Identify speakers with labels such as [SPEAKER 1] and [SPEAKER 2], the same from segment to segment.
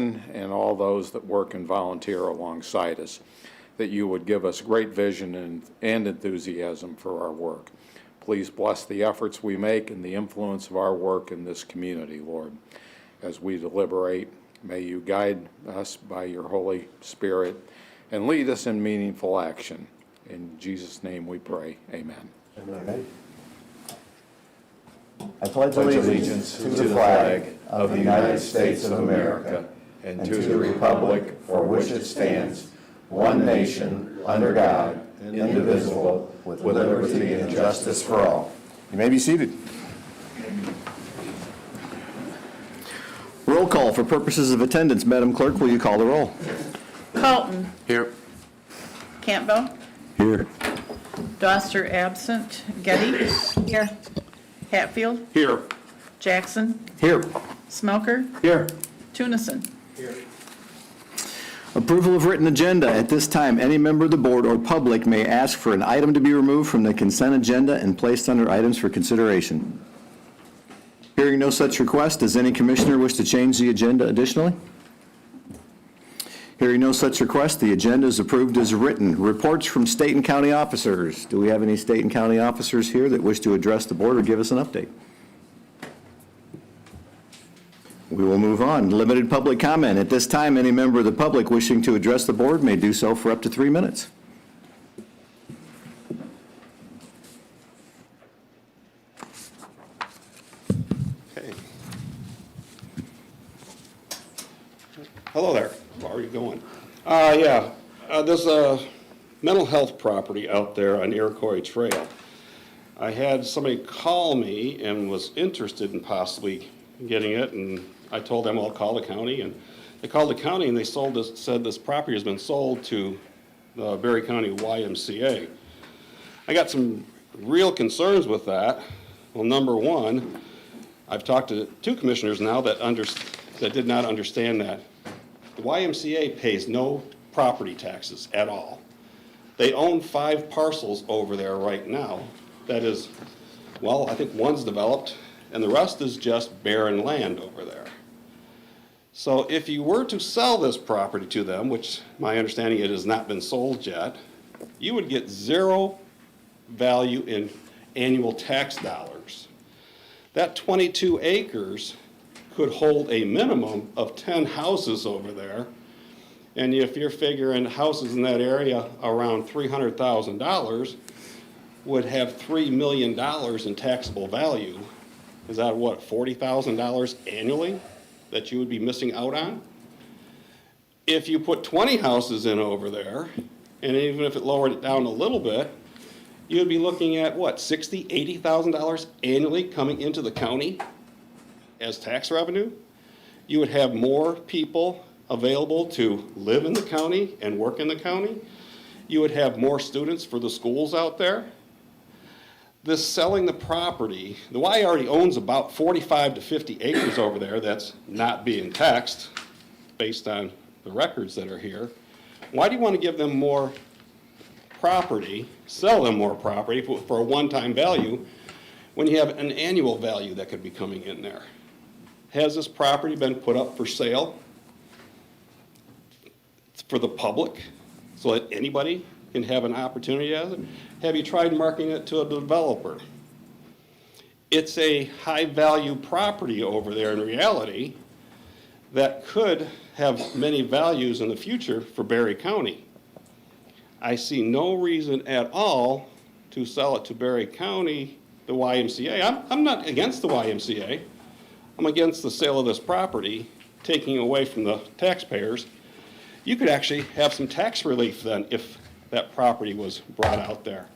[SPEAKER 1] Susan and all those that work and volunteer alongside us, that you would give us great vision and enthusiasm for our work. Please bless the efforts we make and the influence of our work in this community, Lord. As we deliberate, may you guide us by your Holy Spirit and lead us in meaningful action. In Jesus' name we pray. Amen.
[SPEAKER 2] Amen. I pledge allegiance to the flag of the United States of America and to the republic for which it stands, one nation, under God, indivisible, with liberty and justice for all. You may be seated. Roll call for purposes of attendance. Madam Clerk, will you call the roll?
[SPEAKER 3] Colton.
[SPEAKER 2] Here.
[SPEAKER 3] Campbell.
[SPEAKER 2] Here.
[SPEAKER 3] Doster absent. Getty. Here. Hatfield.
[SPEAKER 1] Here.
[SPEAKER 3] Jackson.
[SPEAKER 2] Here.
[SPEAKER 3] Smelker.
[SPEAKER 2] Here.
[SPEAKER 3] Tunison.
[SPEAKER 2] Approval of written agenda. At this time, any member of the board or public may ask for an item to be removed from the consent agenda and placed under items for consideration. Hearing no such request, does any commissioner wish to change the agenda additionally? Hearing no such request, the agenda is approved as written. Reports from state and county officers. Do we have any state and county officers here that wish to address the board or give us an update? We will move on. Limited public comment. At this time, any member of the public wishing to address the board may do so for up to 3 minutes.
[SPEAKER 4] Okay. Hello there. How are you going? There's a mental health property out there on Iroquois Trail. I had somebody call me and was interested in possibly getting it, and I told them I'll call the county, and they called the county and they said this property has been sold to the Berry County YMCA. I got some real concerns with that. Well, number one, I've talked to 2 commissioners now that did not understand that. The YMCA pays no property taxes at all. They own 5 parcels over there right now. That is, well, I think one's developed, and the rest is just barren land over there. So if you were to sell this property to them, which my understanding it has not been sold yet, you would get 0 value in annual tax dollars. That 22 acres could hold a minimum of 10 houses over there. And if you're figuring houses in that area around $300,000 would have $3 million in taxable value, is that what, $40,000 annually that you would be missing out on? If you put 20 houses in over there, and even if it lowered it down a little bit, you'd be looking at what, $60,000, $80,000 annually coming into the county as tax revenue. You would have more people available to live in the county and work in the county. You would have more students for the schools out there. This selling the property, the Y already owns about 45 to 50 acres over there that's not being taxed based on the records that are here. Why do you want to give them more property, sell them more property for a one-time value when you have an annual value that could be coming in there? Has this property been put up for sale for the public so that anybody can have an opportunity at it? Have you tried marketing it to a developer? It's a high-value property over there in reality that could have many values in the future for Berry County. I see no reason at all to sell it to Berry County, the YMCA. I'm not against the YMCA. I'm against the sale of this property, taking away from the taxpayers. You could actually have some tax relief then if that property was brought out there.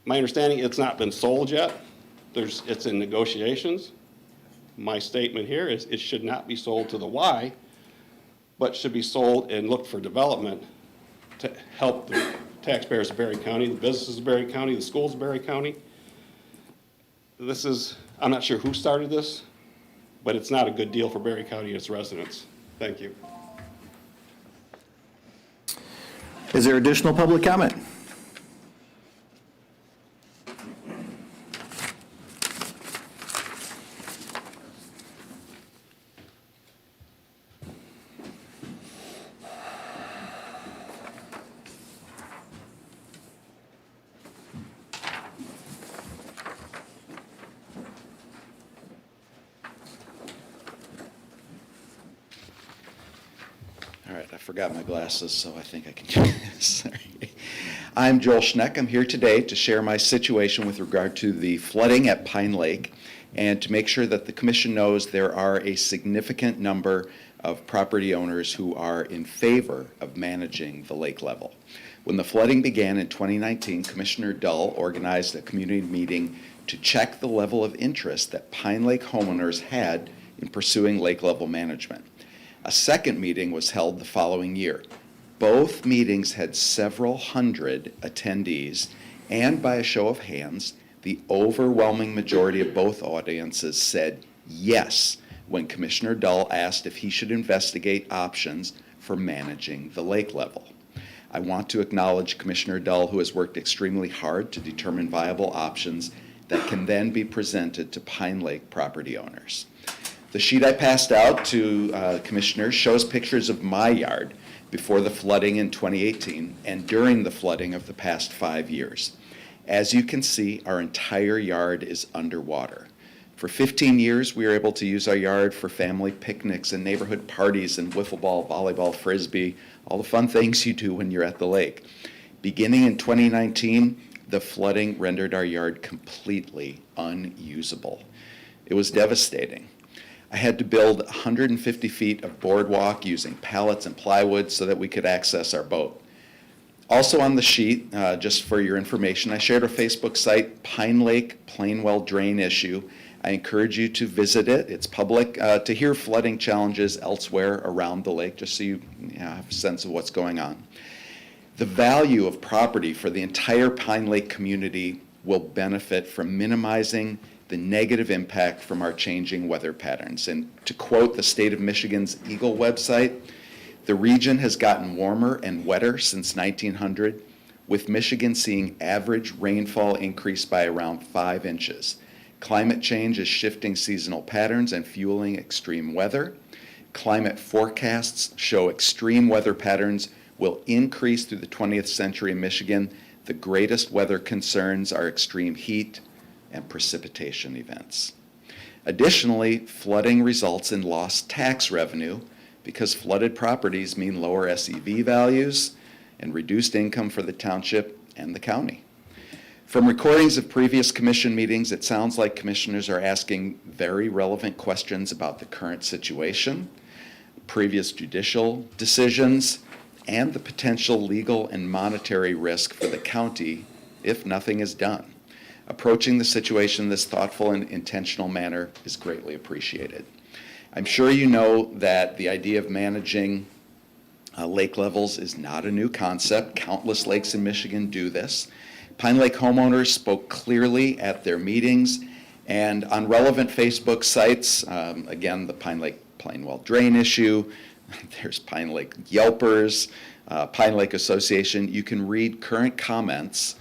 [SPEAKER 4] My understanding, it's not been sold yet. It's in negotiations. My statement here is it should not be sold to the Y, but should be sold and look for development to help the taxpayers of Berry County, the businesses of Berry County, the schools of Berry County. I'm not sure who started this, but it's not a good deal for Berry County and its residents. Thank you.
[SPEAKER 2] Is there additional public comment? All right, I forgot my glasses, so I think I can do this. Sorry. I'm Joel Schneck. I'm here today to share my situation with regard to the flooding at Pine Lake and to make sure that the Commission knows there are a significant number of property owners who are in favor of managing the lake level. When the flooding began in 2019, Commissioner Dull organized a community meeting to check the level of interest that Pine Lake homeowners had in pursuing lake level management. A second meeting was held the following year. Both meetings had several hundred attendees, and by a show of hands, the overwhelming majority of both audiences said yes when Commissioner Dull asked if he should investigate options for managing the lake level. I want to acknowledge Commissioner Dull, who has worked extremely hard to determine viable options that can then be presented to Pine Lake property owners. The sheet I passed out to commissioners shows pictures of my yard before the flooding in 2018 and during the flooding of the past 5 years. As you can see, our entire yard is underwater. For 15 years, we were able to use our yard for family picnics and neighborhood parties and wiffle ball, volleyball, frisbee, all the fun things you do when you're at the lake. Beginning in 2019, the flooding rendered our yard completely unusable. It was devastating. I had to build 150 feet of boardwalk using pallets and plywood so that we could access our boat. Also on the sheet, just for your information, I shared our Facebook site, Pine Lake Plainwell Drain Issue. I encourage you to visit it. It's public to hear flooding challenges elsewhere around the lake, just so you have a sense of what's going on. The value of property for the entire Pine Lake community will benefit from minimizing the negative impact from our changing weather patterns. And to quote the state of Michigan's Eagle website, the region has gotten warmer and wetter since 1900, with Michigan seeing average rainfall increase by around 5 inches. Climate change is shifting seasonal patterns and fueling extreme weather. Climate forecasts show extreme weather patterns will increase through the 20th century in Michigan. The greatest weather concerns are extreme heat and precipitation events. Additionally, flooding results in lost tax revenue because flooded properties mean lower SEV values and reduced income for the township and the county. From recordings of previous commission meetings, it sounds like commissioners are asking very relevant questions about the current situation, previous judicial decisions, and the potential legal and monetary risk for the county if nothing is done. Approaching the situation in this thoughtful and intentional manner is greatly appreciated. I'm sure you know that the idea of managing lake levels is not a new concept. Countless lakes in Michigan do this. Pine Lake homeowners spoke clearly at their meetings, and on relevant Facebook sites, again, the Pine Lake Plainwell Drain Issue, there's Pine Lake Yelpers, Pine Lake Association. You can read current comments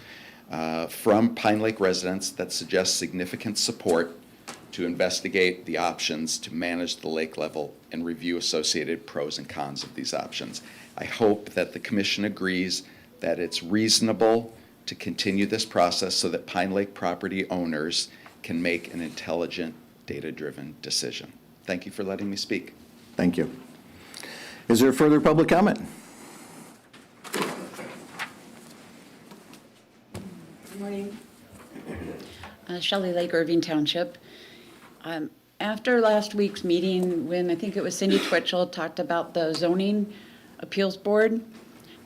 [SPEAKER 2] from Pine Lake residents that suggest significant support to investigate the options to manage the lake level and review associated pros and cons of these options. I hope that the Commission agrees that it's reasonable to continue this process so that Pine Lake property owners can make an intelligent, data-driven decision. Thank you for letting me speak.
[SPEAKER 5] Thank you. Is there further public comment?
[SPEAKER 6] Good morning. Shelley Lake, Irving Township. After last week's meeting, when I think it was Cindy Twitchell talked about the zoning appeals board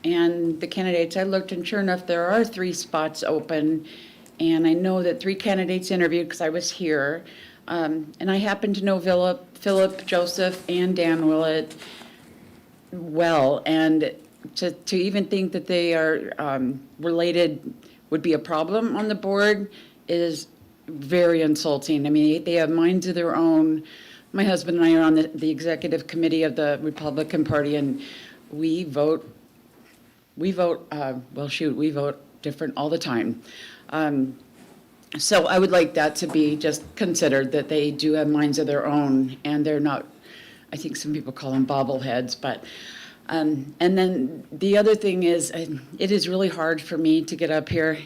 [SPEAKER 6] and the candidates, I looked and sure enough, there are 3 spots open. And I know that 3 candidates interviewed because I was here. And I happen to know Philip, Joseph, and Dan Willett well. And to even think that they are related would be a problem on the board is very insulting. I mean, they have minds of their own. My husband and I are on the executive committee of the Republican Party, and we vote different all the time. So I would like that to be just considered, that they do have minds of their own, and they're not, I think some people call them bobbleheads, but, and then the other thing is, it is really hard for me to get up here.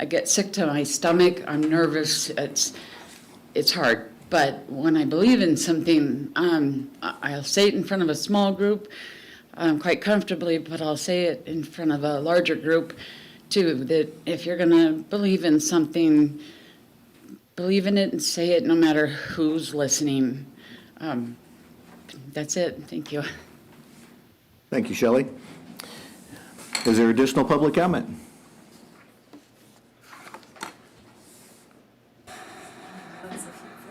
[SPEAKER 6] I get sick to my stomach, I'm nervous, it's hard. But when I believe in something, I'll say it in front of a small group quite comfortably, but I'll say it in front of a larger group too, that if you're going to believe in something, believe in it and say it no matter who's listening. That's it. Thank you.
[SPEAKER 5] Thank you, Shelley. Is there additional public comment?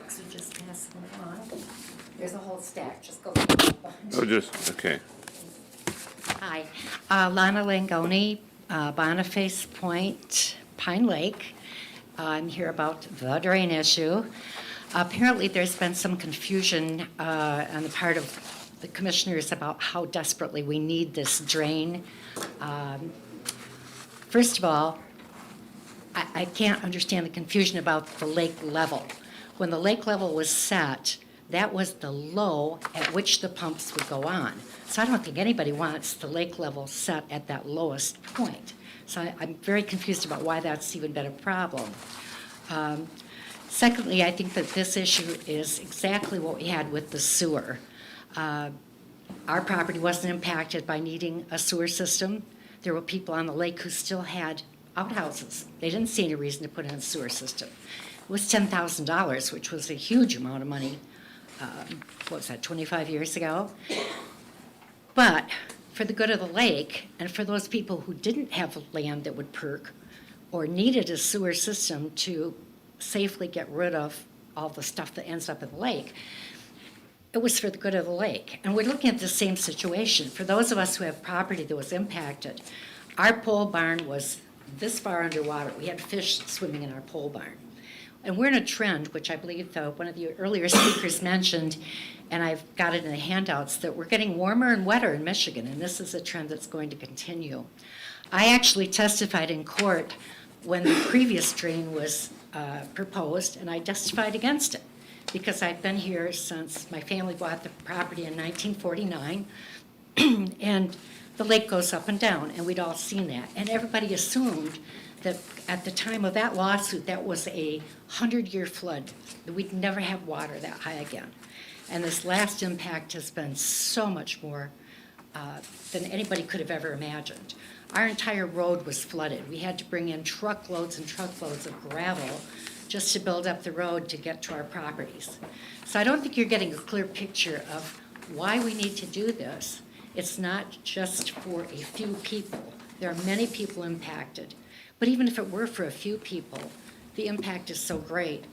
[SPEAKER 7] So just pass them on. There's a whole stack, just go.
[SPEAKER 8] Oh, just, okay.
[SPEAKER 7] Hi, Lana Langoni, Boniface Point, Pine Lake. I'm here about the drain issue. Apparently, there's been some confusion on the part of the commissioners about how desperately we need this drain. First of all, I can't understand the confusion about the lake level. When the lake level was set, that was the low at which the pumps would go on. So I don't think anybody wants the lake level set at that lowest point. So I'm very confused about why that's even been a problem. Secondly, I think that this issue is exactly what we had with the sewer. Our property wasn't impacted by needing a sewer system. There were people on the lake who still had outhouses. They didn't see any reason to put in a sewer system. It was $10,000, which was a huge amount of money. What was that, 25 years ago? But for the good of the lake, and for those people who didn't have land that would perk or needed a sewer system to safely get rid of all the stuff that ends up in the lake, it was for the good of the lake. And we're looking at the same situation. For those of us who have property that was impacted, our pole barn was this far underwater. We had fish swimming in our pole barn. And we're in a trend, which I believe one of the earlier speakers mentioned, and I've got it in the handouts, that we're getting warmer and wetter in Michigan, and this is a trend that's going to continue. I actually testified in court when the previous drain was proposed, and I testified against it because I've been here since my family bought the property in 1949, and the lake goes up and down, and we'd all seen that. And everybody assumed that at the time of that lawsuit, that was a 100-year flood, that we'd never have water that high again. And this last impact has been so much more than anybody could have ever imagined. Our entire road was flooded. We had to bring in truckloads and truckloads of gravel just to build up the road to get to our properties. So I don't think you're getting a clear picture of why we need to do this. It's not just for a few people. There are many people impacted. But even if it were for a few people, the impact is so great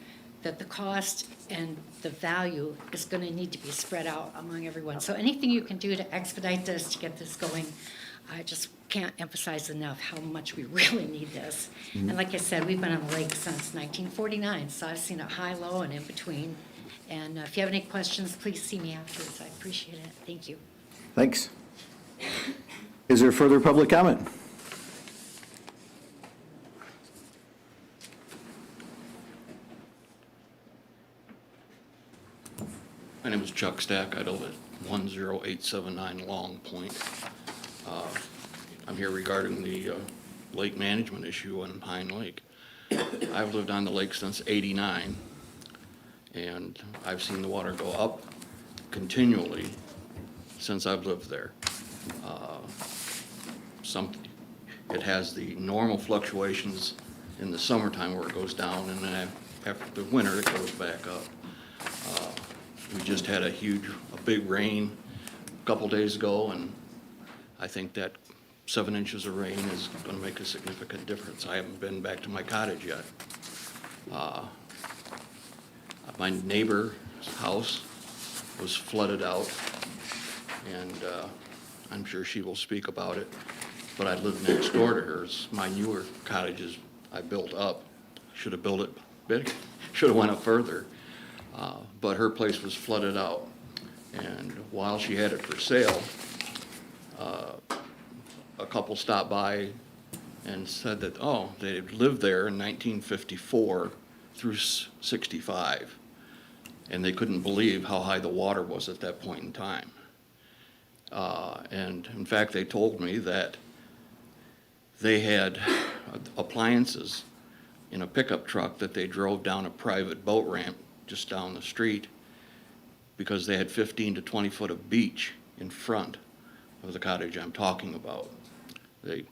[SPEAKER 7] that the cost and the value is going to need to be spread out among everyone. So anything you can do to expedite this, to get this going, I just can't emphasize enough how much we really need this. And like I said, we've been on the lake since 1949, so I've seen it high, low, and in between. And if you have any questions, please see me afterwards. I appreciate it. Thank you.
[SPEAKER 5] Thanks. Is there further public comment?
[SPEAKER 9] My name is Chuck Stack. I live at 10879 Long Point. I'm here regarding the lake management issue on Pine Lake. I've lived on the lake since '89, and I've seen the water go up continually since I've lived there. It has the normal fluctuations in the summertime where it goes down, and then after the winter it goes back up. We just had a big rain a couple days ago, and I think that 7 inches of rain is going to make a significant difference. I haven't been back to my cottage yet. My neighbor's house was flooded out, and I'm sure she will speak about it, but I live next door to hers. My newer cottages I built up, should have built it big, should have went up further. But her place was flooded out, and while she had it for sale, a couple stopped by and said that, they had lived there in 1954 through 65, and they couldn't believe how high the water was at that point in time. And in fact, they told me that they had appliances in a pickup truck that they drove down a private boat ramp just down the street because they had 15 to 20 foot of beach in front of the cottage I'm talking about. They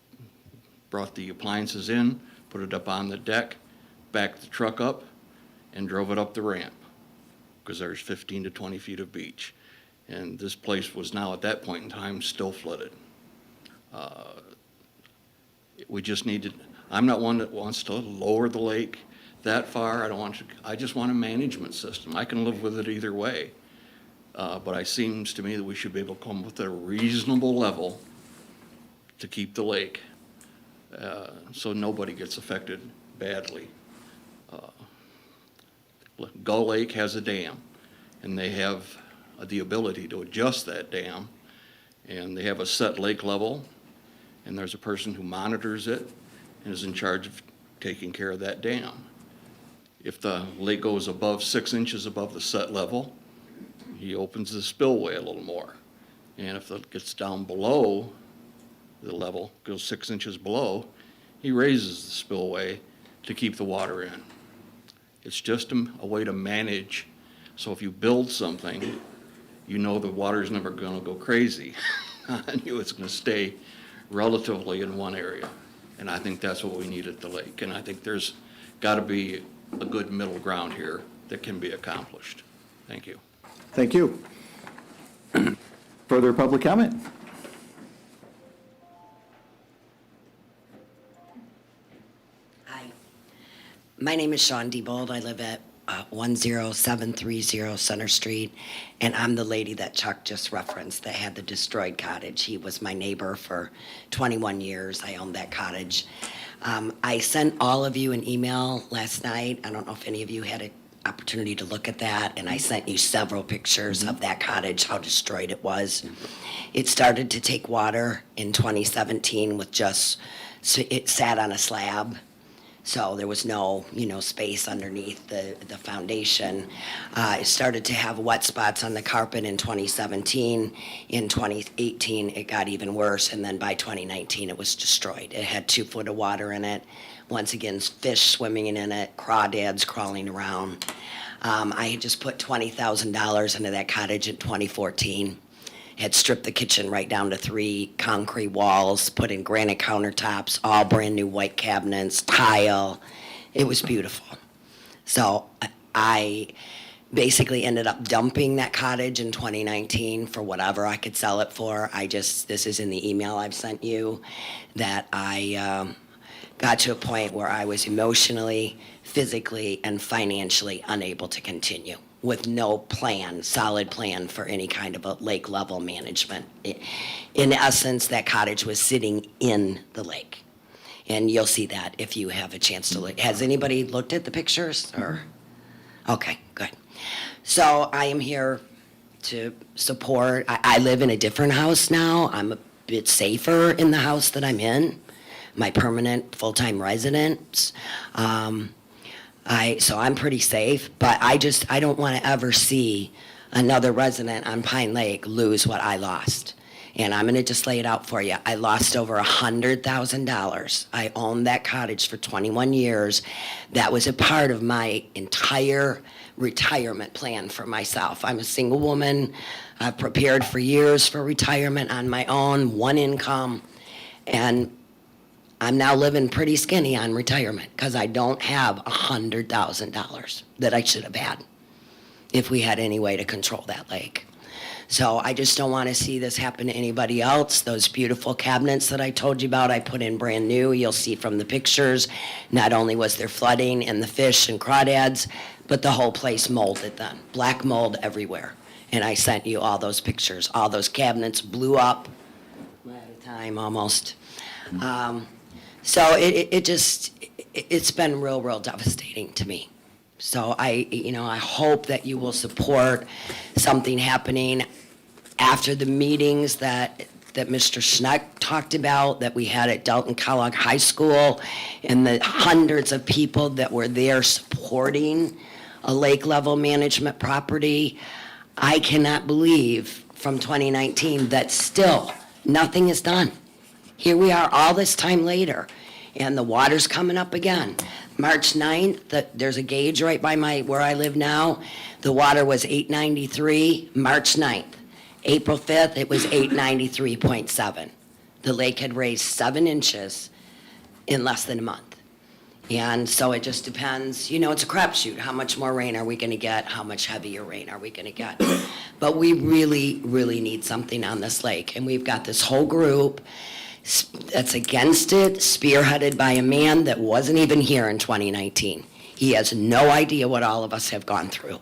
[SPEAKER 9] brought the appliances in, put it up on the deck, backed the truck up, and drove it up the ramp because there's 15 to 20 feet of beach. And this place was now, at that point in time, still flooded. We just needed, I'm not one that wants to lower the lake that far. I just want a management system. I can live with it either way. But it seems to me that we should be able to come up with a reasonable level to keep the lake, so nobody gets affected badly. Gull Lake has a dam, and they have the ability to adjust that dam, and they have a set lake level, and there's a person who monitors it and is in charge of taking care of that dam. If the lake goes above 6 inches above the set level, he opens the spillway a little more. And if it gets down below the level, goes 6 inches below, he raises the spillway to keep the water in. It's just a way to manage, so if you build something, you know the water's never gonna go crazy on you. It's gonna stay relatively in one area. And I think that's what we need at the lake. And I think there's gotta be a good middle ground here that can be accomplished. Thank you.
[SPEAKER 5] Thank you. Further public comment?
[SPEAKER 10] Hi. My name is Shawn Diebold. I live at 10730 Center Street, and I'm the lady that Chuck just referenced that had the destroyed cottage. He was my neighbor for 21 years. I owned that cottage. I sent all of you an email last night. I don't know if any of you had an opportunity to look at that, and I sent you several pictures of that cottage, how destroyed it was. It started to take water in 2017 with just, so it sat on a slab. So there was no, space underneath the foundation. It started to have wet spots on the carpet in 2017. In 2018, it got even worse, and then by 2019, it was destroyed. It had 2 foot of water in it. Once again, fish swimming in it, crawdads crawling around. I had just put $20,000 into that cottage in 2014. Had stripped the kitchen right down to 3 concrete walls, put in granite countertops, all brand new white cabinets, tile. It was beautiful. So I basically ended up dumping that cottage in 2019 for whatever I could sell it for. This is in the email I've sent you, that I got to a point where I was emotionally, physically, and financially unable to continue, with no plan, solid plan for any kind of a lake level management. In essence, that cottage was sitting in the lake. And you'll see that if you have a chance to look. Has anybody looked at the pictures or? Okay, good. So I am here to support. I live in a different house now. I'm a bit safer in the house that I'm in, my permanent full-time residence. So I'm pretty safe, but I don't want to ever see another resident on Pine Lake lose what I lost. And I'm going to just lay it out for you. I lost over $100,000. I owned that cottage for 21 years. That was a part of my entire retirement plan for myself. I'm a single woman. I've prepared for years for retirement on my own, one income. And I'm now living pretty skinny on retirement because I don't have $100,000 that I should have had if we had any way to control that lake. So I just don't want to see this happen to anybody else. Those beautiful cabinets that I told you about, I put in brand new. You'll see from the pictures, not only was there flooding and the fish and crawdads, but the whole place molded then. Black mold everywhere. And I sent you all those pictures. All those cabinets blew up at a time almost. So it's been real devastating to me. So I hope that you will support something happening after the meetings that Mr. Schneck talked about, that we had at Dalton Kellogg High School, and the hundreds of people that were there supporting a lake level management property. I cannot believe from 2019 that still nothing is done. Here we are all this time later, and the water's coming up again. March 9th, there's a gauge right by where I live now. The water was 893, March 9th. April 5th, it was 893.7. The lake had raised 7 inches in less than a month. And so it just depends, it's a crapshoot. How much more rain are we going to get? How much heavier rain are we going to get? But we really, really need something on this lake. And we've got this whole group that's against it, spearheaded by a man that wasn't even here in 2019. He has no idea what all of us have gone through.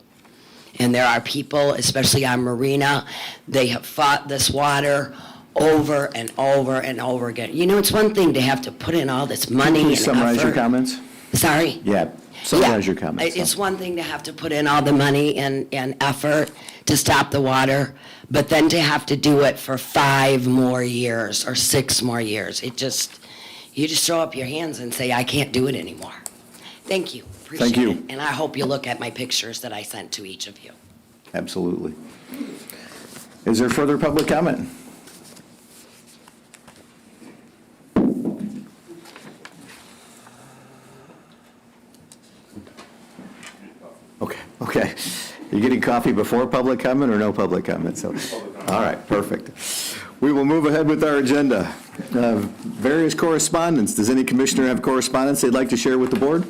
[SPEAKER 10] And there are people, especially on Marina, they have fought this water over and over and over again. It's one thing to have to put in all this money and effort.
[SPEAKER 5] Summarize your comments?
[SPEAKER 10] Sorry?
[SPEAKER 5] Yeah, summarize your comments.
[SPEAKER 10] It's one thing to have to put in all the money and effort to stop the water, but then to have to do it for 5 more years or 6 more years. You just throw up your hands and say, I can't do it anymore. Thank you.
[SPEAKER 5] Thank you.
[SPEAKER 10] Appreciate it. And I hope you look at my pictures that I sent to each of you.
[SPEAKER 5] Absolutely. Is there further public comment? Okay. You getting coffee before public comment or no public comment? So, all right, perfect. We will move ahead with our agenda. Various correspondence. Does any commissioner have correspondence they'd like to share with the board?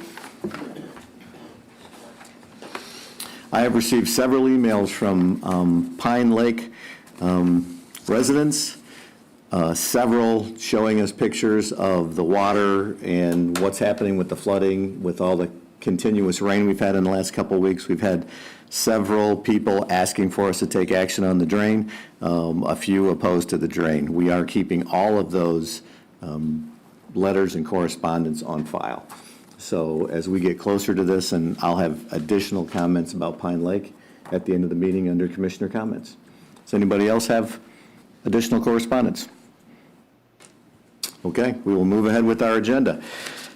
[SPEAKER 5] I have received several emails from Pine Lake residents, several showing us pictures of the water and what's happening with the flooding, with all the continuous rain we've had in the last couple of weeks. We've had several people asking for us to take action on the drain, a few opposed to the drain. We are keeping all of those letters and correspondence on file. So as we get closer to this, and I'll have additional comments about Pine Lake at the end of the meeting under Commissioner comments. Does anybody else have additional correspondence? Okay, we will move ahead with our agenda.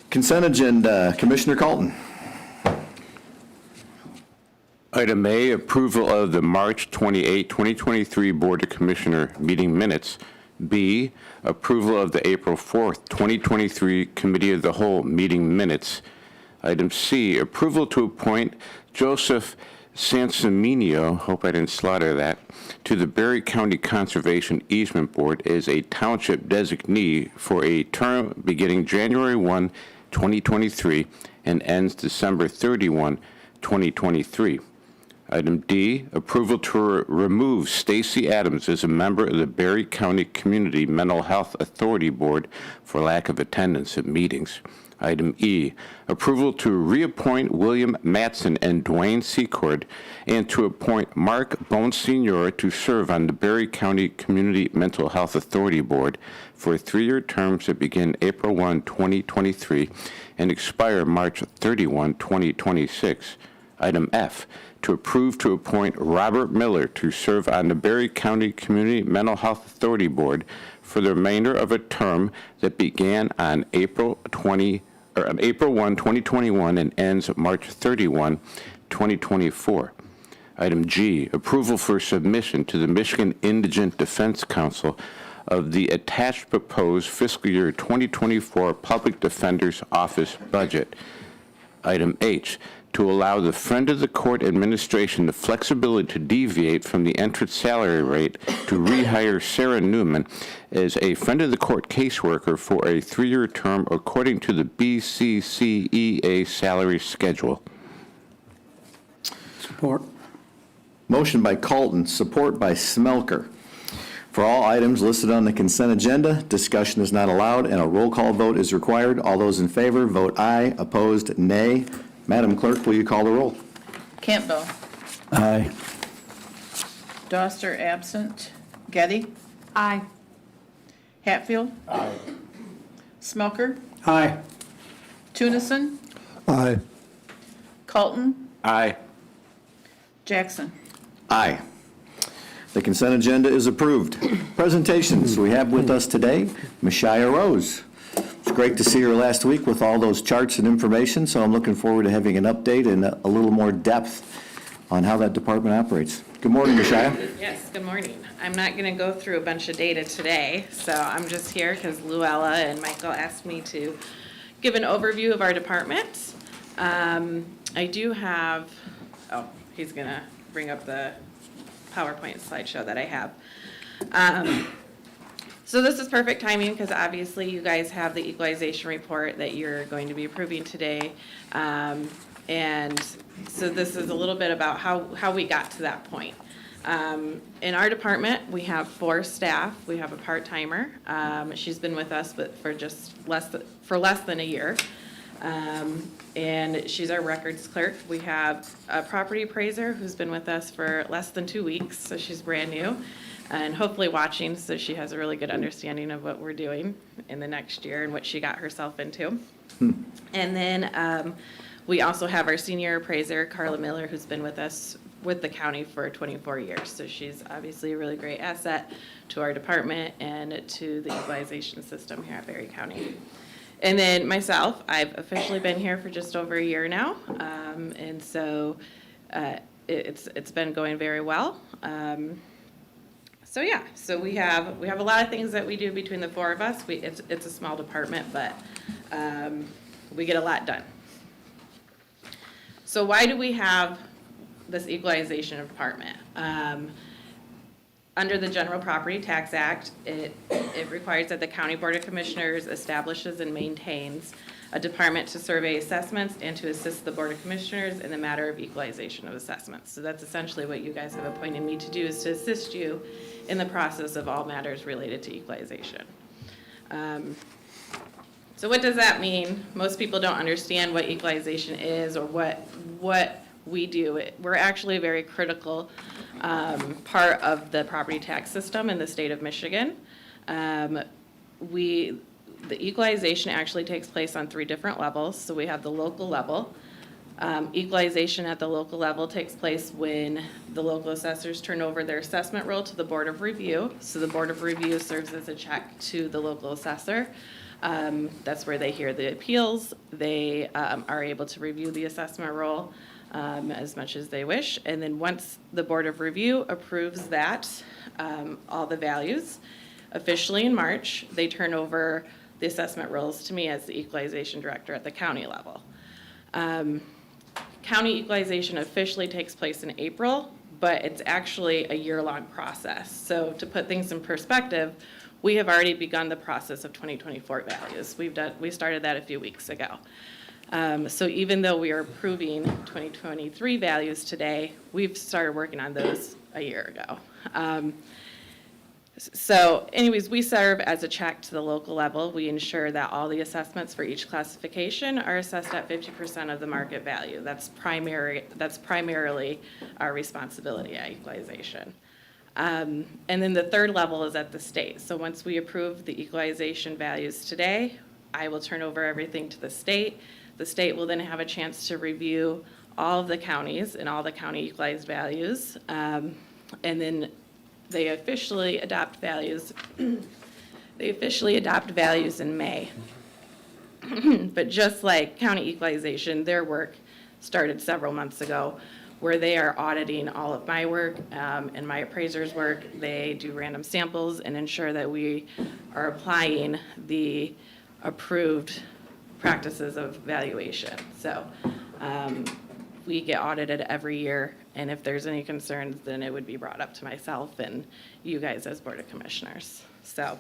[SPEAKER 5] Consent agenda, Commissioner Colton.
[SPEAKER 8] Item A, approval of the March 28, 2023 Board of Commissioner meeting minutes. B, approval of the April 4th, 2023 Committee of the Whole meeting minutes. Item C, approval to appoint Joseph Sanseminio, hope I didn't slaughter that, to the Berry County Conservation Easement Board as a township designee for a term beginning January 1, 2023 and ends December 31, 2023. Item D, approval to remove Stacy Adams as a member of the Berry County Community Mental Health Authority Board for lack of attendance at meetings. Item E, approval to reappoint William Matson and Dwayne Secord and to appoint Mark Bone Sr. to serve on the Berry County Community Mental Health Authority Board for 3-year terms that begin April 1, 2023 and expire March 31, 2026. Item F, to approve to appoint Robert Miller to serve on the Berry County Community Mental Health Authority Board for the remainder of a term that began on April 1, 2021 and ends March 31, 2024. Item G, approval for submission to the Michigan Indigent Defense Council of the attached proposed fiscal year 2024 Public Defender's Office budget. Item H, to allow the friend of the court administration the flexibility to deviate from the entrance salary rate to rehire Sarah Newman as a friend of the court caseworker for a 3-year term according to the BCCEA salary schedule.
[SPEAKER 5] Support. Motion by Colton, support by Smelker. For all items listed on the consent agenda, discussion is not allowed and a roll call vote is required. All those in favor, vote aye. Opposed, nay. Madam Clerk, will you call the roll?
[SPEAKER 3] Campbell.
[SPEAKER 5] Aye.
[SPEAKER 3] Doster absent. Getty.
[SPEAKER 7] Aye.
[SPEAKER 3] Hatfield. Aye. Smelker.
[SPEAKER 5] Aye.
[SPEAKER 3] Tunison.
[SPEAKER 5] Aye.
[SPEAKER 3] Colton.
[SPEAKER 8] Aye.
[SPEAKER 3] Jackson.
[SPEAKER 5] Aye. The consent agenda is approved. Presentations, we have with us today, Mishaya Rose. It's great to see her last week with all those charts and information, so I'm looking forward to having an update and a little more depth on how that department operates. Good morning, Mishaya.
[SPEAKER 11] Yes, good morning. I'm not going to go through a bunch of data today, so I'm just here because Luella and Michael asked me to give an overview of our department. I do have, oh, he's gonna bring up the PowerPoint slideshow that I have. So this is perfect timing because obviously you guys have the equalization report that you're going to be approving today. And so this is a little bit about how we got to that point. In our department, we have 4 staff. We have a part-timer. She's been with us but for less than a year. And she's our records clerk. We have a property appraiser who's been with us for less than 2 weeks, so she's brand new and hopefully watching, so she has a really good understanding of what we're doing in the next year and what she got herself into. And then we also have our senior appraiser, Carla Miller, who's been with us with the county for 24 years. So she's obviously a really great asset to our department and to the equalization system here at Berry County. And then myself, I've officially been here for just over a year now. And so it's been going very well. So yeah, so we have a lot of things that we do between the 4 of us. It's a small department, but we get a lot done. So why do we have this equalization department? Under the General Property Tax Act, it requires that the County Board of Commissioners establishes and maintains a department to survey assessments and to assist the Board of Commissioners in the matter of equalization of assessments. So that's essentially what you guys have appointed me to do, is to assist you in the process of all matters related to equalization. So what does that mean? Most people don't understand what equalization is or what we do. We're actually a very critical part of the property tax system in the state of Michigan. The equalization actually takes place on 3 different levels. So we have the local level. Equalization at the local level takes place when the local assessors turn over their assessment roll to the Board of Review. So the Board of Review serves as a check to the local assessor. That's where they hear the appeals. They are able to review the assessment roll as much as they wish. And then once the Board of Review approves that, all the values, officially in March, they turn over the assessment rolls to me as the equalization director at the county level. County equalization officially takes place in April, but it's actually a year-long process. So to put things in perspective, we have already begun the process of 2024 values. We started that a few weeks ago. So even though we are approving 2023 values today, we've started working on those a year ago. So anyways, we serve as a check to the local level. We ensure that all the assessments for each classification are assessed at 50% of the market value. That's primarily our responsibility at equalization. And then the 3rd level is at the state. So once we approve the equalization values today, I will turn over everything to the state. The state will then have a chance to review all of the counties and all the county equalized values. And then they officially adopt values. They officially adopt values in May. But just like county equalization, their work started several months ago, where they are auditing all of my work and my appraiser's work. They do random samples and ensure that we are applying the approved practices of valuation. So we get audited every year, and if there's any concerns, then it would be brought up to myself and you guys as Board of Commissioners. So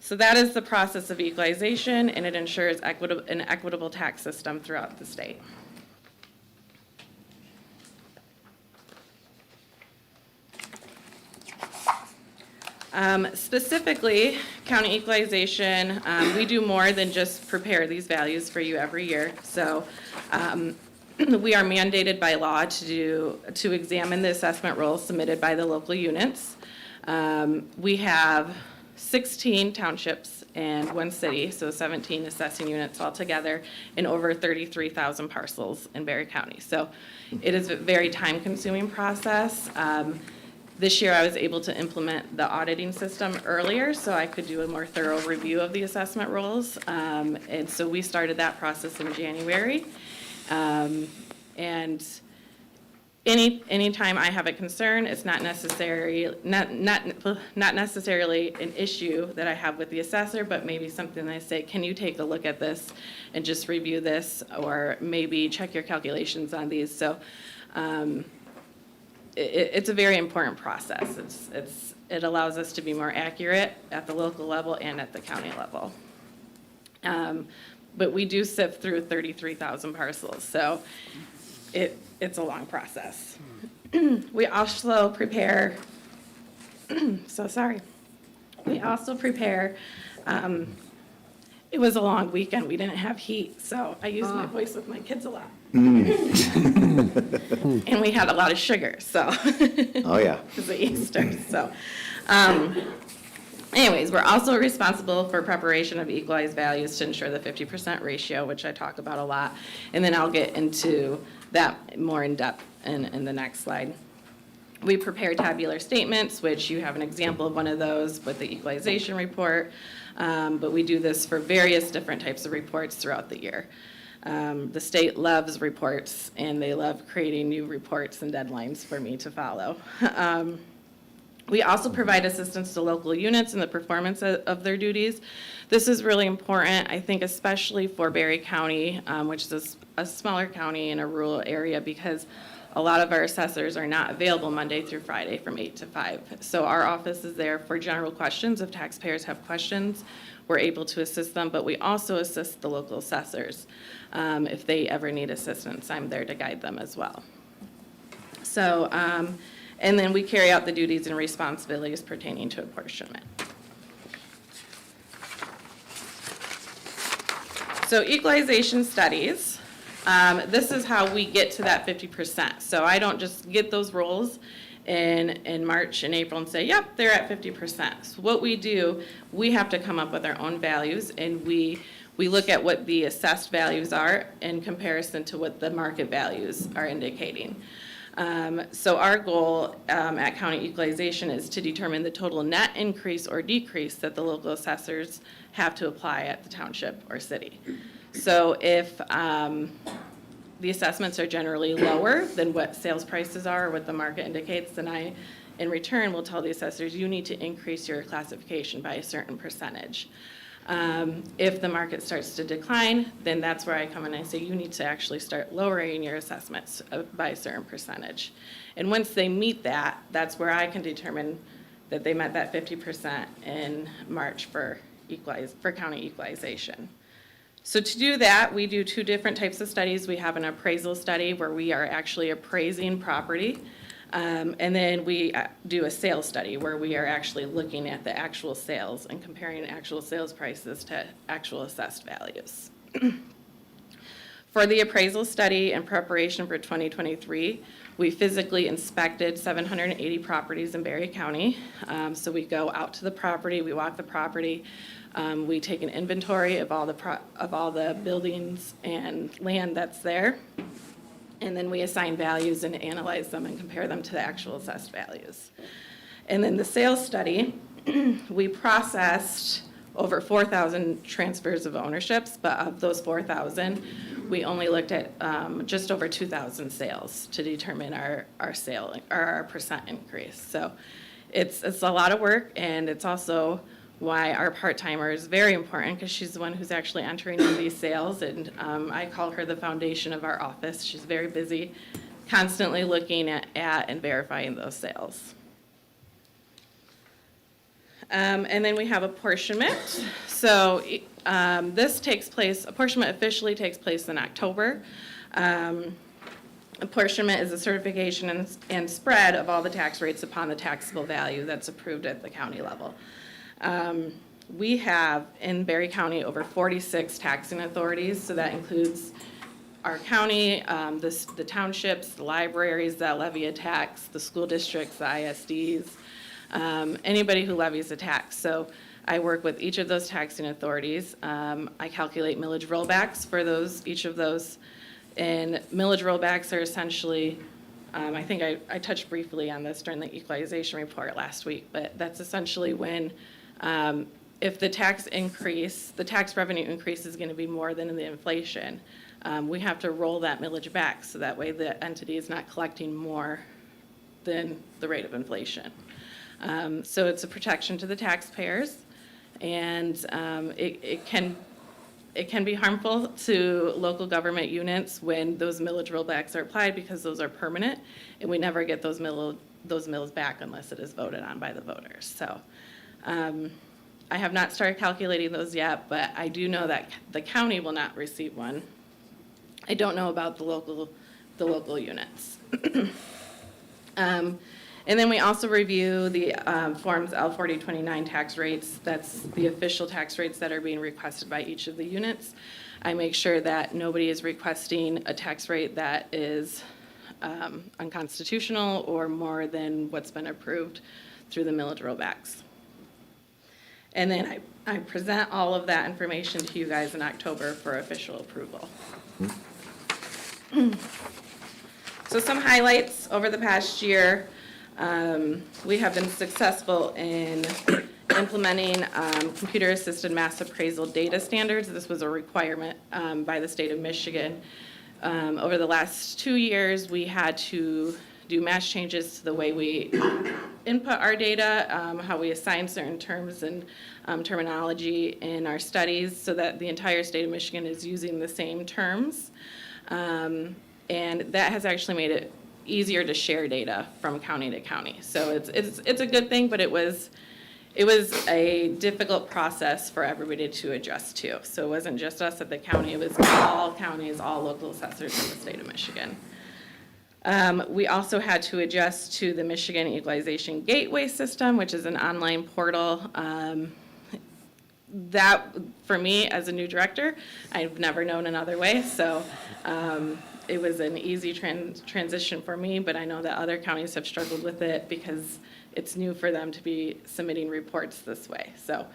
[SPEAKER 11] that is the process of equalization, and it ensures an equitable tax system throughout the state. Specifically, county equalization, we do more than just prepare these values for you every year. So we are mandated by law to examine the assessment rolls submitted by the local units. We have 16 townships and 1 city, so 17 assessing units altogether, and over 33,000 parcels in Berry County. So it is a very time-consuming process. This year I was able to implement the auditing system earlier so I could do a more thorough review of the assessment rolls. And so we started that process in January. And anytime I have a concern, it's not necessarily an issue that I have with the assessor, but maybe something that I say, can you take a look at this and just review this, or maybe check your calculations on these. So it's a very important process. It allows us to be more accurate at the local level and at the county level. But we do sift through 33,000 parcels, so it's a long process. We also prepare, so sorry. We also prepare, it was a long weekend, we didn't have heat, so I used my voice with my kids a lot. And we had a lot of sugar, so.
[SPEAKER 5] Oh, yeah.
[SPEAKER 11] Because of Easter, so. Anyways, we're also responsible for preparation of equalized values to ensure the 50% ratio, which I talk about a lot. And then I'll get into that more in depth in the next slide. We prepare tabular statements, which you have an example of one of those with the equalization report. But we do this for various different types of reports throughout the year. The state loves reports, and they love creating new reports and deadlines for me to follow. We also provide assistance to local units in the performance of their duties. This is really important, I think, especially for Berry County, which is a smaller county in a rural area, because a lot of our assessors are not available Monday through Friday from 8 to 5. So our office is there for general questions. If taxpayers have questions, we're able to assist them, but we also assist the local assessors. If they ever need assistance, I'm there to guide them as well. So, and then we carry out the duties and responsibilities pertaining to apportionment. So equalization studies, this is how we get to that 50%. So I don't just get those rolls in March and April and say, yep, they're at 50%. So what we do, we have to come up with our own values, and we look at what the assessed values are in comparison to what the market values are indicating. So our goal at County Equalization is to determine the total net increase or decrease that the local assessors have to apply at the township or city. So if the assessments are generally lower than what sales prices are or what the market indicates, then I, in return, will tell the assessors, you need to increase your classification by a certain percentage. If the market starts to decline, then that's where I come in and I say, you need to actually start lowering your assessments by a certain percentage. And once they meet that, that's where I can determine that they met that 50% in March for county equalization. So to do that, we do two different types of studies. We have an appraisal study where we are actually appraising property. And then we do a sales study where we are actually looking at the actual sales and comparing actual sales prices to actual assessed values. For the appraisal study in preparation for 2023, we physically inspected 780 properties in Berry County. So we go out to the property, we walk the property, we take an inventory of all the buildings and land that's there. And then we assign values and analyze them and compare them to the actual assessed values. And then the sales study, we processed over 4,000 transfers of ownerships, but of those 4,000, we only looked at just over 2,000 sales to determine our percent increase. So it's a lot of work, and it's also why our part-timer is very important, because she's the one who's actually entering in these sales, and I call her the foundation of our office. She's very busy, constantly looking at and verifying those sales. And then we have apportionment. So apportionment officially takes place in October. Apportionment is a certification and spread of all the tax rates upon the taxable value that's approved at the county level. We have in Berry County over 46 taxing authorities, so that includes our county, the townships, the libraries that levy a tax, the school districts, the ISDs, anybody who levies a tax. So I work with each of those taxing authorities. I calculate millage rollbacks for each of those. And millage rollbacks are essentially, I think I touched briefly on this during the equalization report last week, but that's essentially when if the tax revenue increase is going to be more than the inflation, we have to roll that millage back, so that way the entity is not collecting more than the rate of inflation. So it's a protection to the taxpayers, and it can be harmful to local government units when those millage rollbacks are applied, because those are permanent, and we never get those mills back unless it is voted on by the voters. So I have not started calculating those yet, but I do know that the county will not receive one. I don't know about the local units. And then we also review the Forms L4029 tax rates. That's the official tax rates that are being requested by each of the units. I make sure that nobody is requesting a tax rate that is unconstitutional or more than what's been approved through the millage rollbacks. And then I present all of that information to you guys in October for official approval. So some highlights over the past year. We have been successful in implementing computer-assisted mass appraisal data standards. This was a requirement by the state of Michigan. Over the last 2 years, we had to do mass changes to the way we input our data, how we assign certain terms and terminology in our studies, so that the entire state of Michigan is using the same terms. And that has actually made it easier to share data from county to county. So it's a good thing, but it was a difficult process for everybody to adjust to. So it wasn't just us at the county, it was all counties, all local assessors in the state of Michigan. We also had to adjust to the Michigan Equalization Gateway System, which is an online portal. That, for me, as a new director, I've never known another way, so it was an easy transition for me, but I know that other counties have struggled with it because it's new for them to be submitting reports this way. So,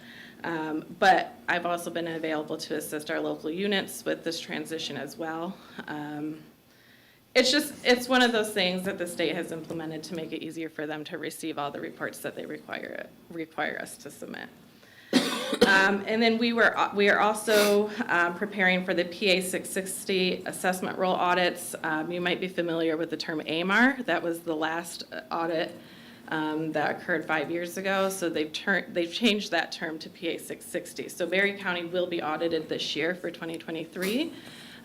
[SPEAKER 11] but I've also been available to assist our local units with this transition as well. It's one of those things that the state has implemented to make it easier for them to receive all the reports that they require us to submit. And then we are also preparing for the PA 660 assessment roll audits. You might be familiar with the term AMAR. That was the last audit that occurred 5 years ago. So they've changed that term to PA 660. So Berry County will be audited this year for 2023.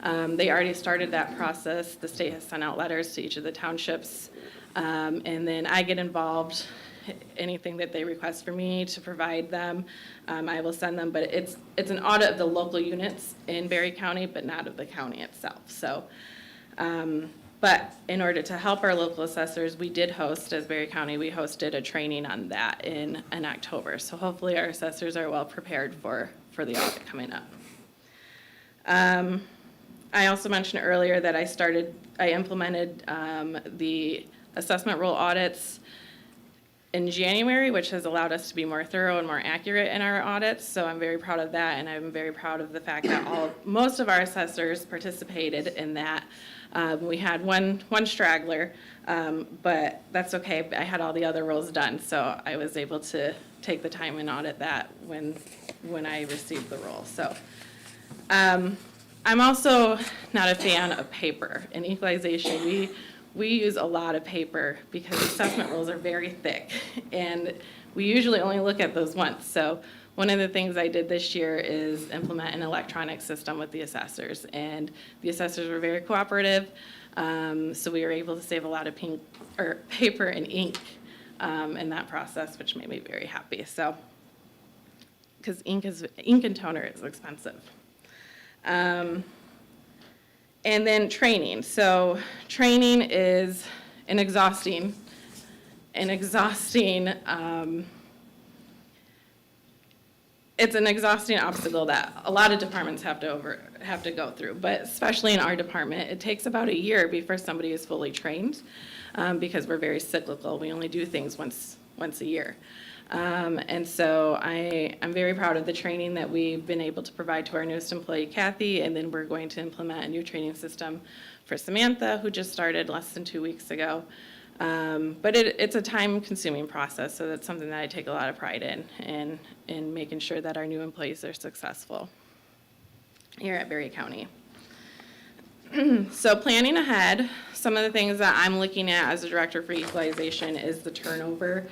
[SPEAKER 11] They already started that process. The state has sent out letters to each of the townships, and then I get involved. Anything that they request for me to provide them, I will send them, but it's an audit of the local units in Berry County, but not of the county itself. So, but in order to help our local assessors, we did host, as Berry County, we hosted a training on that in October. So hopefully our assessors are well prepared for the audit coming up. I also mentioned earlier that I implemented the assessment roll audits in January, which has allowed us to be more thorough and more accurate in our audits. So I'm very proud of that, and I'm very proud of the fact that most of our assessors participated in that. We had one straggler, but that's okay. I had all the other roles done, so I was able to take the time and audit that when I received the role. So I'm also not a fan of paper. In equalization, we use a lot of paper because assessment rules are very thick, and we usually only look at those once. So one of the things I did this year is implement an electronic system with the assessors, and the assessors were very cooperative, so we were able to save a lot of paper and ink in that process, which made me very happy. So, because ink and toner is expensive. And then training. So training is an exhausting, it's an exhausting obstacle that a lot of departments have to go through, but especially in our department, it takes about a year before somebody is fully trained, because we're very cyclical. We only do things once a year. And so I'm very proud of the training that we've been able to provide to our newest employee, Kathy, and then we're going to implement a new training system for Samantha, who just started less than 2 weeks ago. But it's a time-consuming process, so that's something that I take a lot of pride in making sure that our new employees are successful here at Berry County. So planning ahead, some of the things that I'm looking at as a director for equalization is the turnover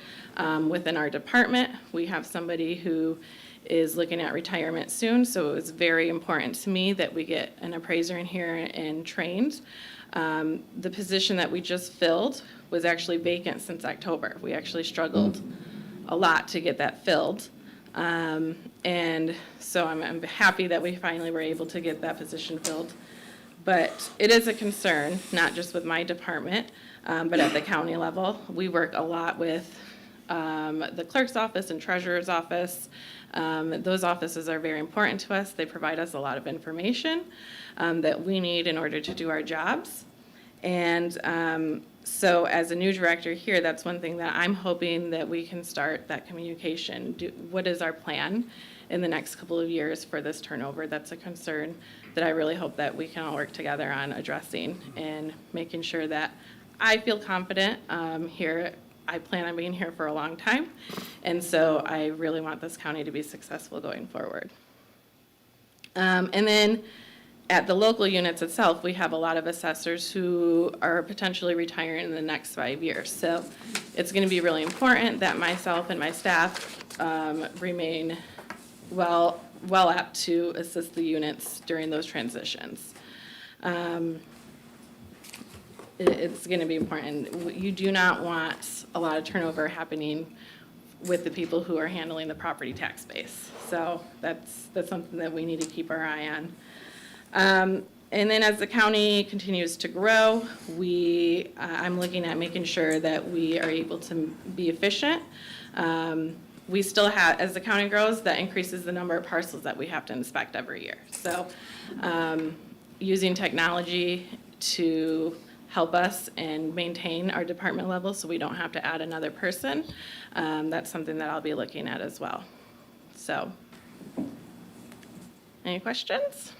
[SPEAKER 11] within our department. We have somebody who is looking at retirement soon, so it was very important to me that we get an appraiser in here and trained. The position that we just filled was actually vacant since October. We actually struggled a lot to get that filled. And so I'm happy that we finally were able to get that position filled. But it is a concern, not just with my department, but at the county level. We work a lot with the clerk's office and treasurer's office. Those offices are very important to us. They provide us a lot of information that we need in order to do our jobs. And so as a new director here, that's one thing that I'm hoping that we can start that communication. What is our plan in the next couple of years for this turnover? That's a concern that I really hope that we can all work together on addressing and making sure that I feel confident here. I plan on being here for a long time, and so I really want this county to be successful going forward. And then at the local units itself, we have a lot of assessors who are potentially retiring in the next 5 years. So it's going to be really important that myself and my staff remain well apt to assist the units during those transitions. It's going to be important. You do not want a lot of turnover happening with the people who are handling the property tax base. So that's something that we need to keep our eye on. And then as the county continues to grow, I'm looking at making sure that we are able to be efficient. We still have, as the county grows, that increases the number of parcels that we have to inspect every year. So using technology to help us and maintain our department level so we don't have to add another person, that's something that I'll be looking at as well. So, any questions?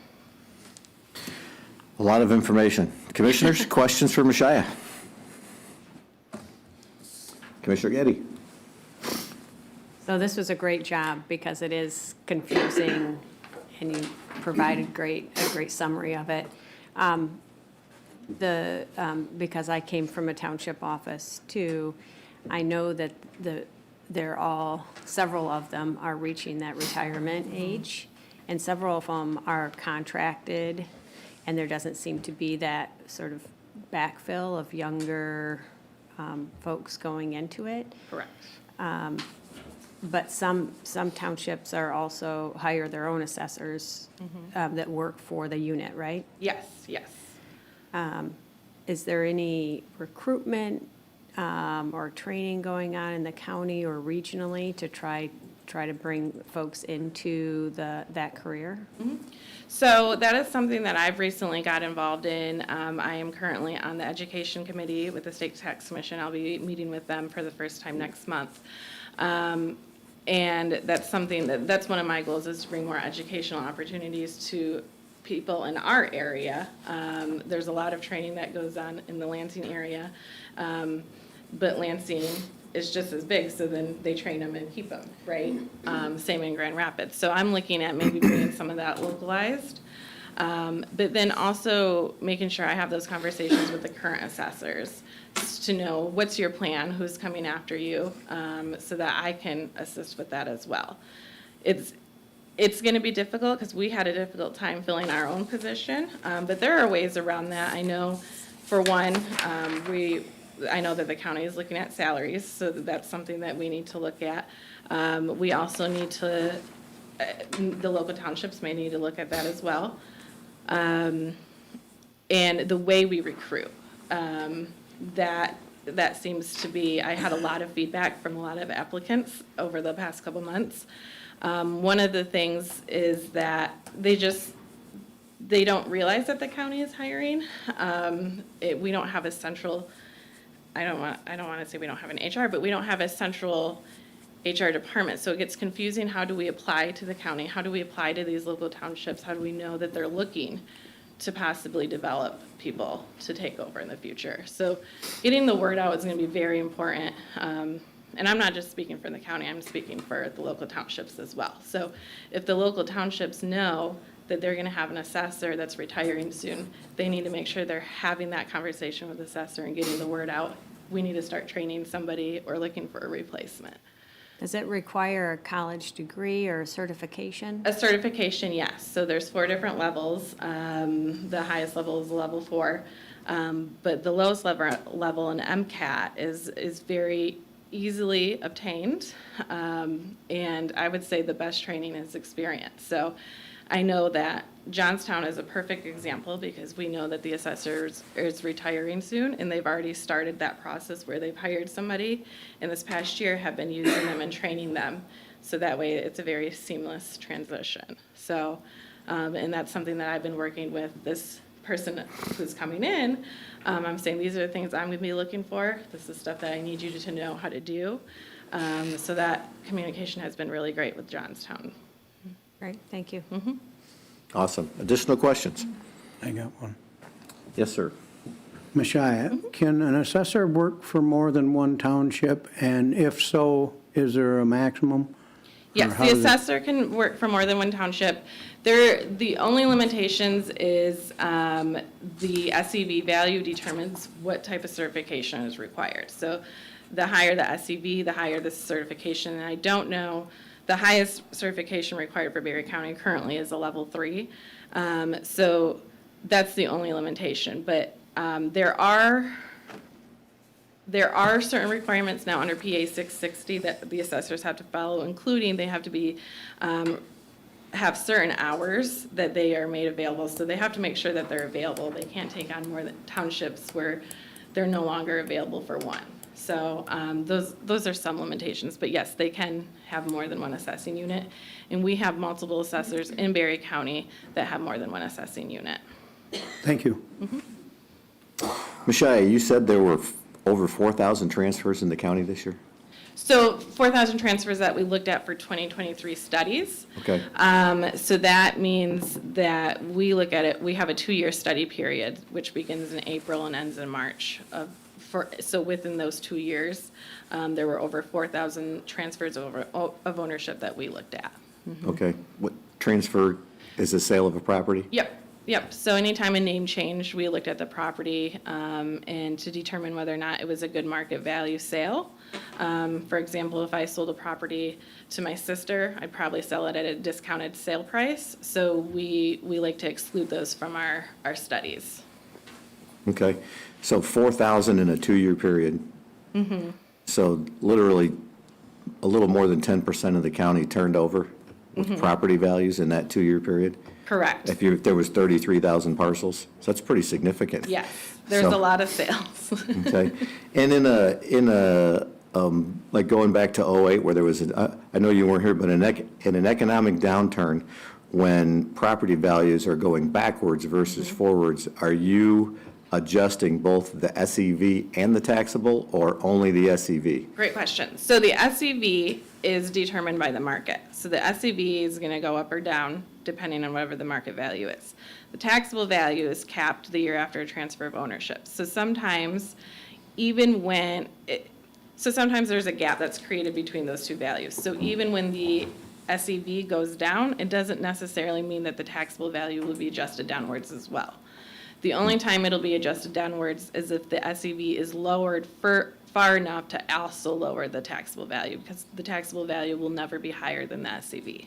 [SPEAKER 5] A lot of information. Commissioners, questions for Mashaya? Commissioner Getty.
[SPEAKER 12] So this was a great job because it is confusing and you provided a great summary of it. Because I came from a township office too, I know that several of them are reaching that retirement age, and several of them are contracted, and there doesn't seem to be that sort of backfill of younger folks going into it.
[SPEAKER 11] Correct.
[SPEAKER 12] But some townships are also hire their own assessors that work for the unit, right?
[SPEAKER 11] Yes, yes.
[SPEAKER 12] Is there any recruitment or training going on in the county or regionally to try to bring folks into that career?
[SPEAKER 11] So that is something that I've recently got involved in. I am currently on the education committee with the State Tax Commission. I'll be meeting with them for the first time next month. And that's something that's one of my goals, is to bring more educational opportunities to people in our area. There's a lot of training that goes on in the Lansing area, but Lansing is just as big, so then they train them and keep them, right? Same in Grand Rapids. So I'm looking at maybe bringing some of that localized, but then also making sure I have those conversations with the current assessors to know what's your plan, who's coming after you, so that I can assist with that as well. It's going to be difficult because we had a difficult time filling our own position, but there are ways around that. I know, for one, I know that the county is looking at salaries, so that's something that we need to look at. We also need to, the local townships may need to look at that as well. And the way we recruit, that seems to be, I had a lot of feedback from a lot of applicants over the past couple months. One of the things is that they don't realize that the county is hiring. We don't have a central, I don't want to say we don't have an HR, but we don't have a central HR department, so it gets confusing. How do we apply to the county? How do we apply to these local townships? How do we know that they're looking to possibly develop people to take over in the future? So getting the word out is going to be very important. And I'm not just speaking for the county, I'm speaking for the local townships as well. So if the local townships know that they're gonna have an assessor that's retiring soon, they need to make sure they're having that conversation with the assessor and getting the word out. We need to start training somebody or looking for a replacement.
[SPEAKER 12] Does it require a college degree or certification?
[SPEAKER 11] A certification, yes. So there's 4 different levels. The highest level is level 4. But the lowest level in MCAT is very easily obtained. And I would say the best training is experience. So I know that Johnstown is a perfect example because we know that the assessor is retiring soon, and they've already started that process where they've hired somebody, and this past year have been using them and training them. So that way it's a very seamless transition. So, and that's something that I've been working with this person who's coming in. I'm saying these are the things I'm going to be looking for. This is stuff that I need you to know how to do. So that communication has been really great with Johnstown.
[SPEAKER 12] Great, thank you.
[SPEAKER 5] Awesome. Additional questions?
[SPEAKER 13] I got one.
[SPEAKER 5] Yes, sir.
[SPEAKER 13] Mashia, can an assessor work for more than one township? And if so, is there a maximum?
[SPEAKER 11] Yes,
[SPEAKER 13] how
[SPEAKER 11] the
[SPEAKER 13] does it-
[SPEAKER 11] assessor can work for more than one township. The only limitations is the SEV value determines what type of certification is required. So the higher the SEV, the higher the certification. And I don't know, the highest certification required for Berry County currently is a level 3. So that's the only limitation. But there are certain requirements now under PA 660 that the assessors have to follow, including they have to be, have certain hours that they are made available. So they have to make sure that they're available. They can't take on more than townships where they're no longer available for one. So those are some limitations. But yes, they can have more than one assessing unit. And we have multiple assessors in Berry County that have more than one assessing unit.
[SPEAKER 13] Thank you.
[SPEAKER 5] Mashia, you said there were over 4,000 transfers in the county this year?
[SPEAKER 11] So 4,000 transfers that we looked at for 2023 studies.
[SPEAKER 5] Okay.
[SPEAKER 11] So that means that we look at it, we have a 2-year study period, which begins in April and ends in March. So within those 2 years, there were over 4,000 transfers of ownership that we looked at.
[SPEAKER 5] Okay. What transfer is the sale of a property?
[SPEAKER 11] Yep. So anytime a name change, we looked at the property and to determine whether or not it was a good market value sale. For example, if I sold a property to my sister, I'd probably sell it at a discounted sale price. So we like to exclude those from our studies.
[SPEAKER 5] Okay. So 4,000 in a 2-year period. So literally a little more than 10% of the county turned over with property values in that 2-year period?
[SPEAKER 11] Correct.
[SPEAKER 5] If there was 33,000 parcels, so that's pretty significant.
[SPEAKER 11] Yes, there's
[SPEAKER 5] So-
[SPEAKER 11] a lot of sales.
[SPEAKER 5] Okay. And in a like going back to '08 where there was, I know you weren't here, but in an economic downturn, when property values are going backwards versus forwards, are you adjusting both the SEV and the taxable or only the SEV?
[SPEAKER 11] Great question. So the SEV is determined by the market. So the SEV is going to go up or down depending on whatever the market value is. The taxable value is capped the year after a transfer of ownership. So sometimes sometimes there's a gap that's created between those two values. So even when the SEV goes down, it doesn't necessarily mean that the taxable value will be adjusted downwards as well. The only time it'll be adjusted downwards is if the SEV is lowered far enough to also lower the taxable value, because the taxable value will never be higher than the SEV.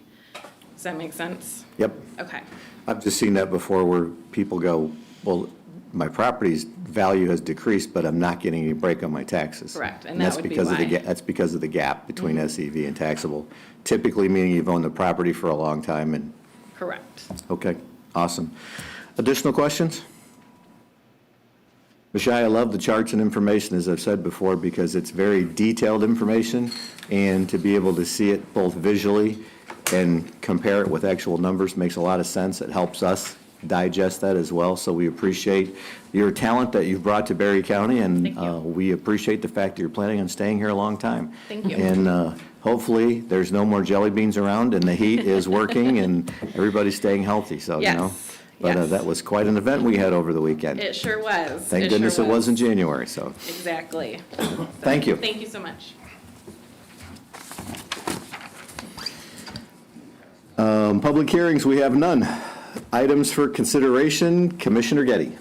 [SPEAKER 11] Does that make sense?
[SPEAKER 5] Yep.
[SPEAKER 11] Okay.
[SPEAKER 5] I've just seen that before where people go, well, my property's value has decreased, but I'm not getting any break on my taxes.
[SPEAKER 11] Correct, and
[SPEAKER 5] that's
[SPEAKER 11] that would be
[SPEAKER 5] because of
[SPEAKER 11] why.
[SPEAKER 5] That's because of the gap between SEV and taxable, typically meaning you've owned the property for a long time and,
[SPEAKER 11] Correct.
[SPEAKER 5] okay, awesome. Additional questions? Mashia, I love the charts and information, as I've said before, because it's very detailed information, and to be able to see it both visually and compare it with actual numbers makes a lot of sense. It helps us digest that as well, so we appreciate your talent that you've brought to Berry County, and
[SPEAKER 11] Thank you.
[SPEAKER 5] we appreciate the fact that you're planning on staying here a long time.
[SPEAKER 11] Thank you.
[SPEAKER 5] And hopefully, there's no more jelly beans around, and the heat is working, and everybody's staying healthy, so, you know.
[SPEAKER 11] Yes,
[SPEAKER 5] But
[SPEAKER 11] yes.
[SPEAKER 5] that was quite an event we had over the weekend.
[SPEAKER 11] It sure was.
[SPEAKER 5] Thank goodness it was in January, so,
[SPEAKER 11] Exactly.
[SPEAKER 5] thank you.
[SPEAKER 11] Thank you so much.
[SPEAKER 5] Public hearings, we have none. Items for consideration, Commissioner Getty.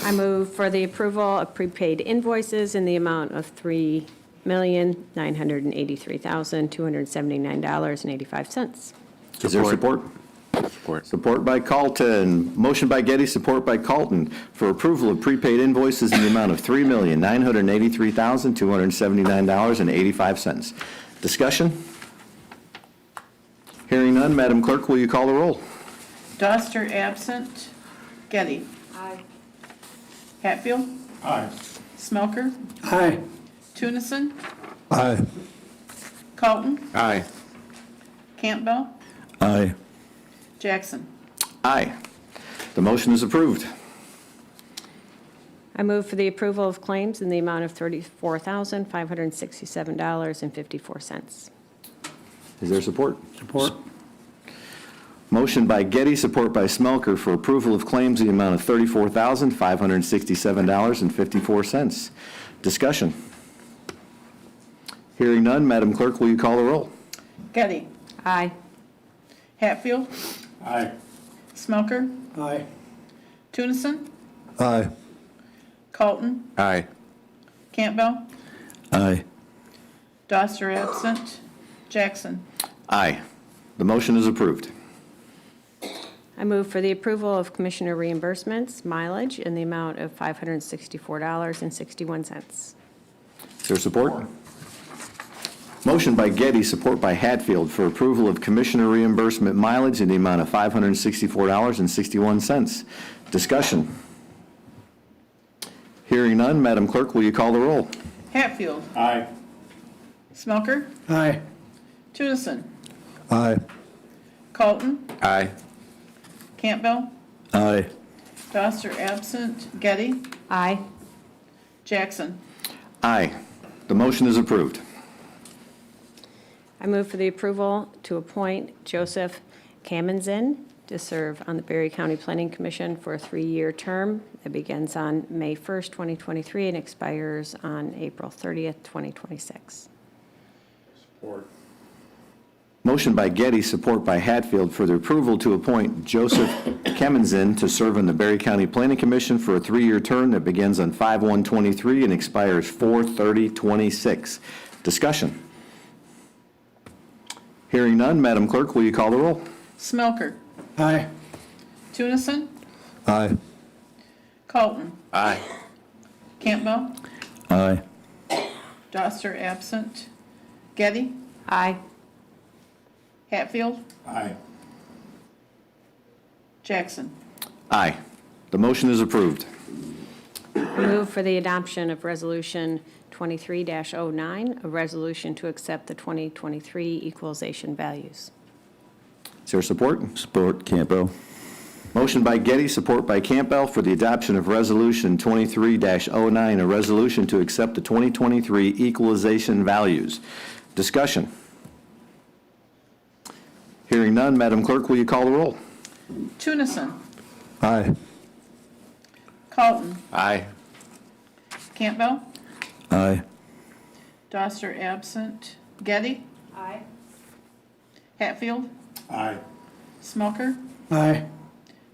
[SPEAKER 12] I move for the approval of prepaid invoices in the amount of $3,983,279.85.
[SPEAKER 5] Is there support?
[SPEAKER 8] Support.
[SPEAKER 5] Support by Carlton. Motion by Getty, support by Carlton for approval of prepaid invoices in the amount of $3,983,279.85. Discussion? Hearing none, Madam Clerk, will you call the roll?
[SPEAKER 3] Doster absent. Getty.
[SPEAKER 12] Aye.
[SPEAKER 3] Hatfield.
[SPEAKER 2] Aye.
[SPEAKER 3] Smelker.
[SPEAKER 13] Aye.
[SPEAKER 3] Tunison.
[SPEAKER 2] Aye.
[SPEAKER 3] Colton.
[SPEAKER 8] Aye.
[SPEAKER 3] Campbell.
[SPEAKER 2] Aye.
[SPEAKER 3] Jackson.
[SPEAKER 5] Aye. The motion is approved.
[SPEAKER 12] I move for the approval of claims in the amount of $34,567.54.
[SPEAKER 5] Is there support?
[SPEAKER 13] Support.
[SPEAKER 5] Motion by Getty, support by Smelker for approval of claims in the amount of $34,567.54. Discussion. Hearing none, Madam Clerk, will you call the roll?
[SPEAKER 3] Getty.
[SPEAKER 12] Aye.
[SPEAKER 3] Hatfield.
[SPEAKER 2] Aye.
[SPEAKER 3] Smelker.
[SPEAKER 13] Aye.
[SPEAKER 3] Tunison.
[SPEAKER 2] Aye.
[SPEAKER 3] Colton.
[SPEAKER 8] Aye.
[SPEAKER 3] Campbell.
[SPEAKER 2] Aye.
[SPEAKER 3] Doster absent. Jackson.
[SPEAKER 5] Aye. The motion is approved.
[SPEAKER 12] I move for the approval of Commissioner reimbursements, mileage in the amount of $564.61.
[SPEAKER 5] Is there support? Motion by Getty, support by Hatfield for approval of Commissioner reimbursement mileage in the amount of $564.61. Discussion. Hearing none, Madam Clerk, will you call the roll?
[SPEAKER 3] Hatfield.
[SPEAKER 2] Aye.
[SPEAKER 3] Smelker.
[SPEAKER 13] Aye.
[SPEAKER 3] Tunison.
[SPEAKER 2] Aye.
[SPEAKER 3] Colton.
[SPEAKER 8] Aye.
[SPEAKER 3] Campbell.
[SPEAKER 2] Aye.
[SPEAKER 3] Doster absent. Getty.
[SPEAKER 12] Aye.
[SPEAKER 3] Jackson.
[SPEAKER 5] Aye. The motion is approved.
[SPEAKER 12] I move for the approval to appoint Joseph Kamenzen to serve on the Berry County Planning Commission for a 3-year term that begins on May 1st, 2023, and expires on April 30th, 2026.
[SPEAKER 2] Support.
[SPEAKER 5] Motion by Getty, support by Hatfield for the approval to appoint Joseph Kamenzen to serve on the Berry County Planning Commission for a 3-year term that begins on 5/1/23 and expires 4/30/26. Discussion. Hearing none, Madam Clerk, will you call the roll?
[SPEAKER 3] Smelker.
[SPEAKER 13] Aye.
[SPEAKER 3] Tunison.
[SPEAKER 2] Aye.
[SPEAKER 3] Colton.
[SPEAKER 8] Aye.
[SPEAKER 3] Campbell.
[SPEAKER 2] Aye.
[SPEAKER 3] Doster absent. Getty.
[SPEAKER 12] Aye.
[SPEAKER 3] Hatfield.
[SPEAKER 2] Aye.
[SPEAKER 3] Jackson.
[SPEAKER 5] Aye. The motion is approved.
[SPEAKER 12] I move for the adoption of Resolution 23-09, a resolution to accept the 2023 equalization values.
[SPEAKER 5] Is there support?
[SPEAKER 2] Support Campbell.
[SPEAKER 5] Motion by Getty, support by Campbell for the adoption of Resolution 23-09, a resolution to accept the 2023 equalization values. Discussion. Hearing none, Madam Clerk, will you call the roll?
[SPEAKER 3] Tunison.
[SPEAKER 2] Aye.
[SPEAKER 3] Colton.
[SPEAKER 8] Aye.
[SPEAKER 3] Campbell.
[SPEAKER 2] Aye.
[SPEAKER 3] Doster absent. Getty.
[SPEAKER 12] Aye.
[SPEAKER 3] Hatfield.
[SPEAKER 2] Aye.
[SPEAKER 3] Smelker.
[SPEAKER 13] Aye.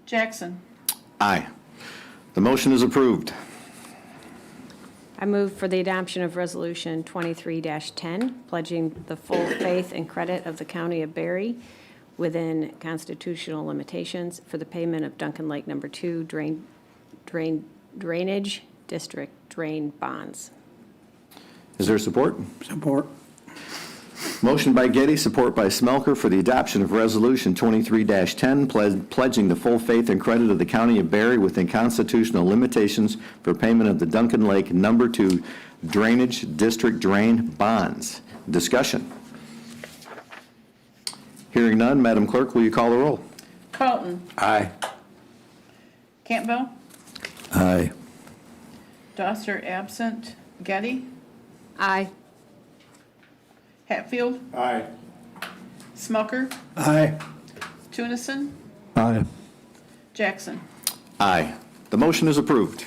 [SPEAKER 3] Jackson.
[SPEAKER 5] Aye. The motion is approved.
[SPEAKER 12] I move for the adoption of Resolution 23-10, pledging the full faith and credit of the County of Berry within constitutional limitations for the payment of Duncan Lake Number 2 Drainage District drain bonds.
[SPEAKER 5] Is there support?
[SPEAKER 13] Support.
[SPEAKER 5] Motion by Getty, support by Smelker for the adoption of Resolution 23-10, pledging the full faith and credit of the County of Berry within constitutional limitations for payment of the Duncan Lake Number 2 Drainage District drain bonds. Discussion. Hearing none, Madam Clerk, will you call the roll?
[SPEAKER 3] Colton.
[SPEAKER 8] Aye.
[SPEAKER 3] Campbell.
[SPEAKER 2] Aye.
[SPEAKER 3] Doster absent. Getty.
[SPEAKER 12] Aye.
[SPEAKER 3] Hatfield.
[SPEAKER 2] Aye.
[SPEAKER 3] Smelker.
[SPEAKER 13] Aye.
[SPEAKER 3] Tunison.
[SPEAKER 2] Aye.
[SPEAKER 3] Jackson.
[SPEAKER 5] Aye. The motion is approved.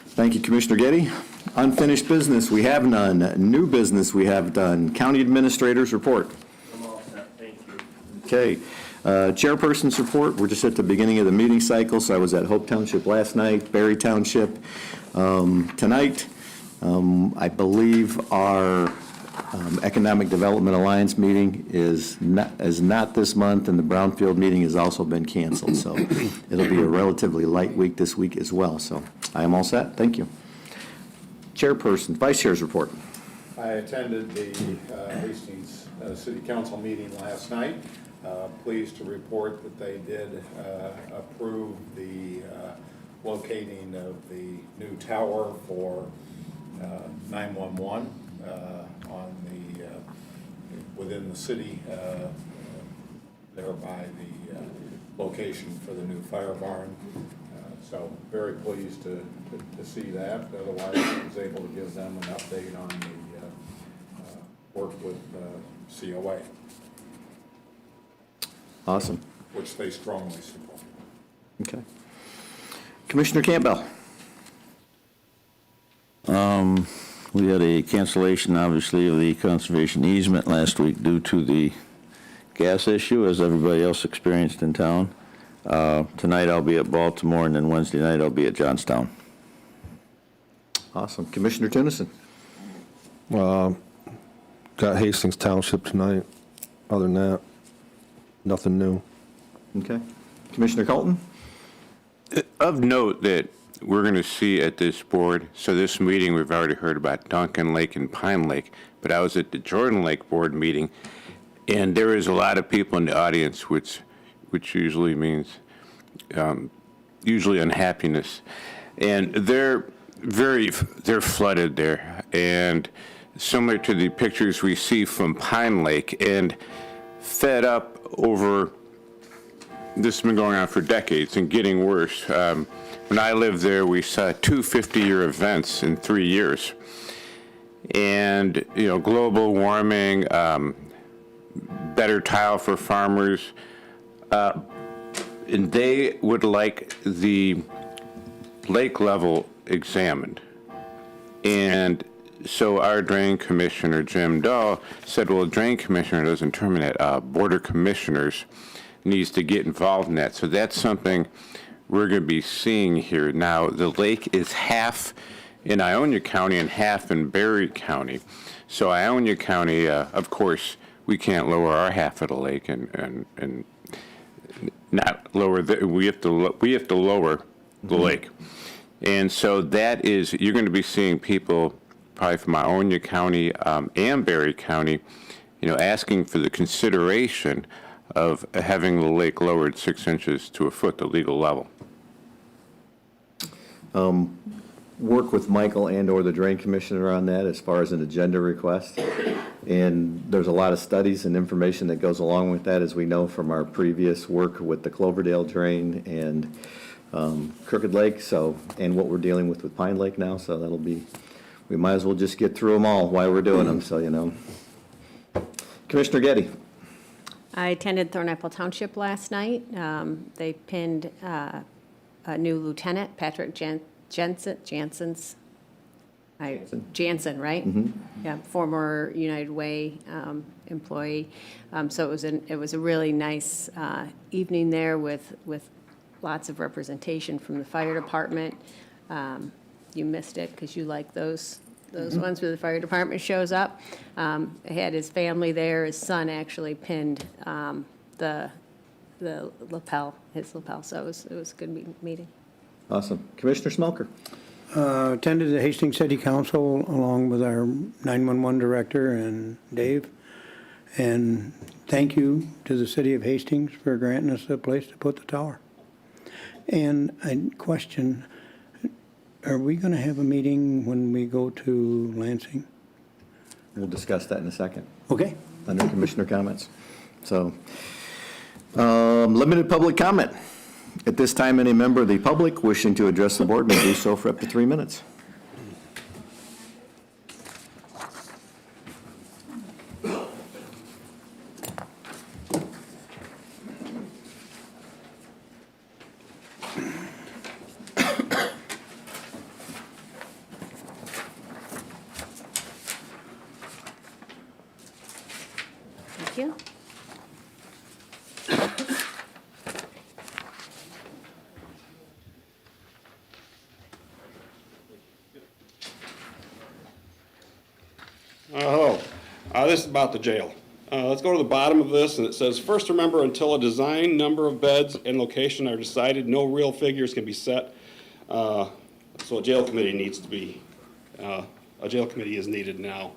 [SPEAKER 5] Thank you, Commissioner Getty. Unfinished business, we have none. New business, we have done. County Administrator's report.
[SPEAKER 14] I'm all set, thank you.
[SPEAKER 5] Okay, chairperson's report, we're just at the beginning of the meeting cycle, so I was at Hope Township last night, Berry Township tonight. I believe our Economic Development Alliance meeting is not this month, and the Brownfield meeting has also been canceled, so it'll be a relatively light week this week as well, so I am all set, thank you. Chairperson, Vice Chair's report.
[SPEAKER 1] I attended the Hastings City Council meeting last night. Pleased to report that they did approve the locating of the new tower for 911 on the within the city there by the location for the new fire barn. So very pleased to see that. Otherwise, I was able to give them an update on the work with COA.
[SPEAKER 5] Awesome.
[SPEAKER 1] Which they strongly support.
[SPEAKER 5] Okay. Commissioner Campbell.
[SPEAKER 2] We had a cancellation, obviously, of the conservation easement last week due to the gas issue, as everybody else experienced in town. Tonight I'll be at Baltimore, and then Wednesday night I'll be at Johnstown.
[SPEAKER 5] Awesome. Commissioner Tennyson.
[SPEAKER 14] Got Hastings Township tonight. Other than that, nothing new.
[SPEAKER 5] Okay. Commissioner Colton.
[SPEAKER 8] Of note that we're going to see at this board, so this meeting, we've already heard about Duncan Lake and Pine Lake, but I was at the Jordan Lake board meeting, and there is a lot of people in the audience, which usually means usually unhappiness, and they're flooded there, and similar to the pictures we see from Pine Lake, and fed up over. This has been going on for decades and getting worse. When I lived there, we saw 2 50-year events in 3 years. And, global warming, better tile for farmers, and they would like the lake level examined. And so our drain commissioner, Jim Dahl, said, well, the drain commissioner doesn't determine that. Board of Commissioners needs to get involved in that. So that's something we're going to be seeing here. Now, the lake is half in Ionia County and half in Berry County. So Ionia County, of course, we can't lower our half of the lake and not lower we have to lower the lake. And so that is, you're going to be seeing people probably from Ionia County and Berry County, asking for the consideration of having the lake lowered 6 inches to a foot, the legal level.
[SPEAKER 5] Work with Michael and/or the drain commissioner on that as far as an agenda request. And there's a lot of studies and information that goes along with that, as we know from our previous work with the Cloverdale drain and Crooked Lake, and what we're dealing with Pine Lake now. So that'll be, we might as well just get through them all while we're doing them, so Commissioner Getty.
[SPEAKER 12] I attended Thornapple Township last night. They pinned a new lieutenant, Patrick Jansen, right?
[SPEAKER 5] Mm-hmm.
[SPEAKER 12] Yeah, former United Way employee. So it was a really nice evening there with lots of representation from the fire department. You missed it because you like those ones where the fire department shows up. He had his family there. His son actually pinned the lapel, his lapel. So it was a good meeting.
[SPEAKER 5] Awesome. Commissioner Smelker.
[SPEAKER 13] Attended the Hastings City Council along with our 911 director and Dave. And thank you to the city of Hastings for granting us a place to put the tower. And a question, are we going to have a meeting when we go to Lansing?
[SPEAKER 5] We'll discuss that in a second.
[SPEAKER 13] Okay.
[SPEAKER 5] Under Commissioner comments. So, limited public comment. At this time, any member of the public wishing to address the board may do so for up to 3 minutes.
[SPEAKER 12] Thank you.
[SPEAKER 4] This is about the jail. Let's go to the bottom of this, and it says, first remember, until a design, number of beds, and location are decided, no real figures can be set. So a jail committee needs to be, a jail committee is needed now.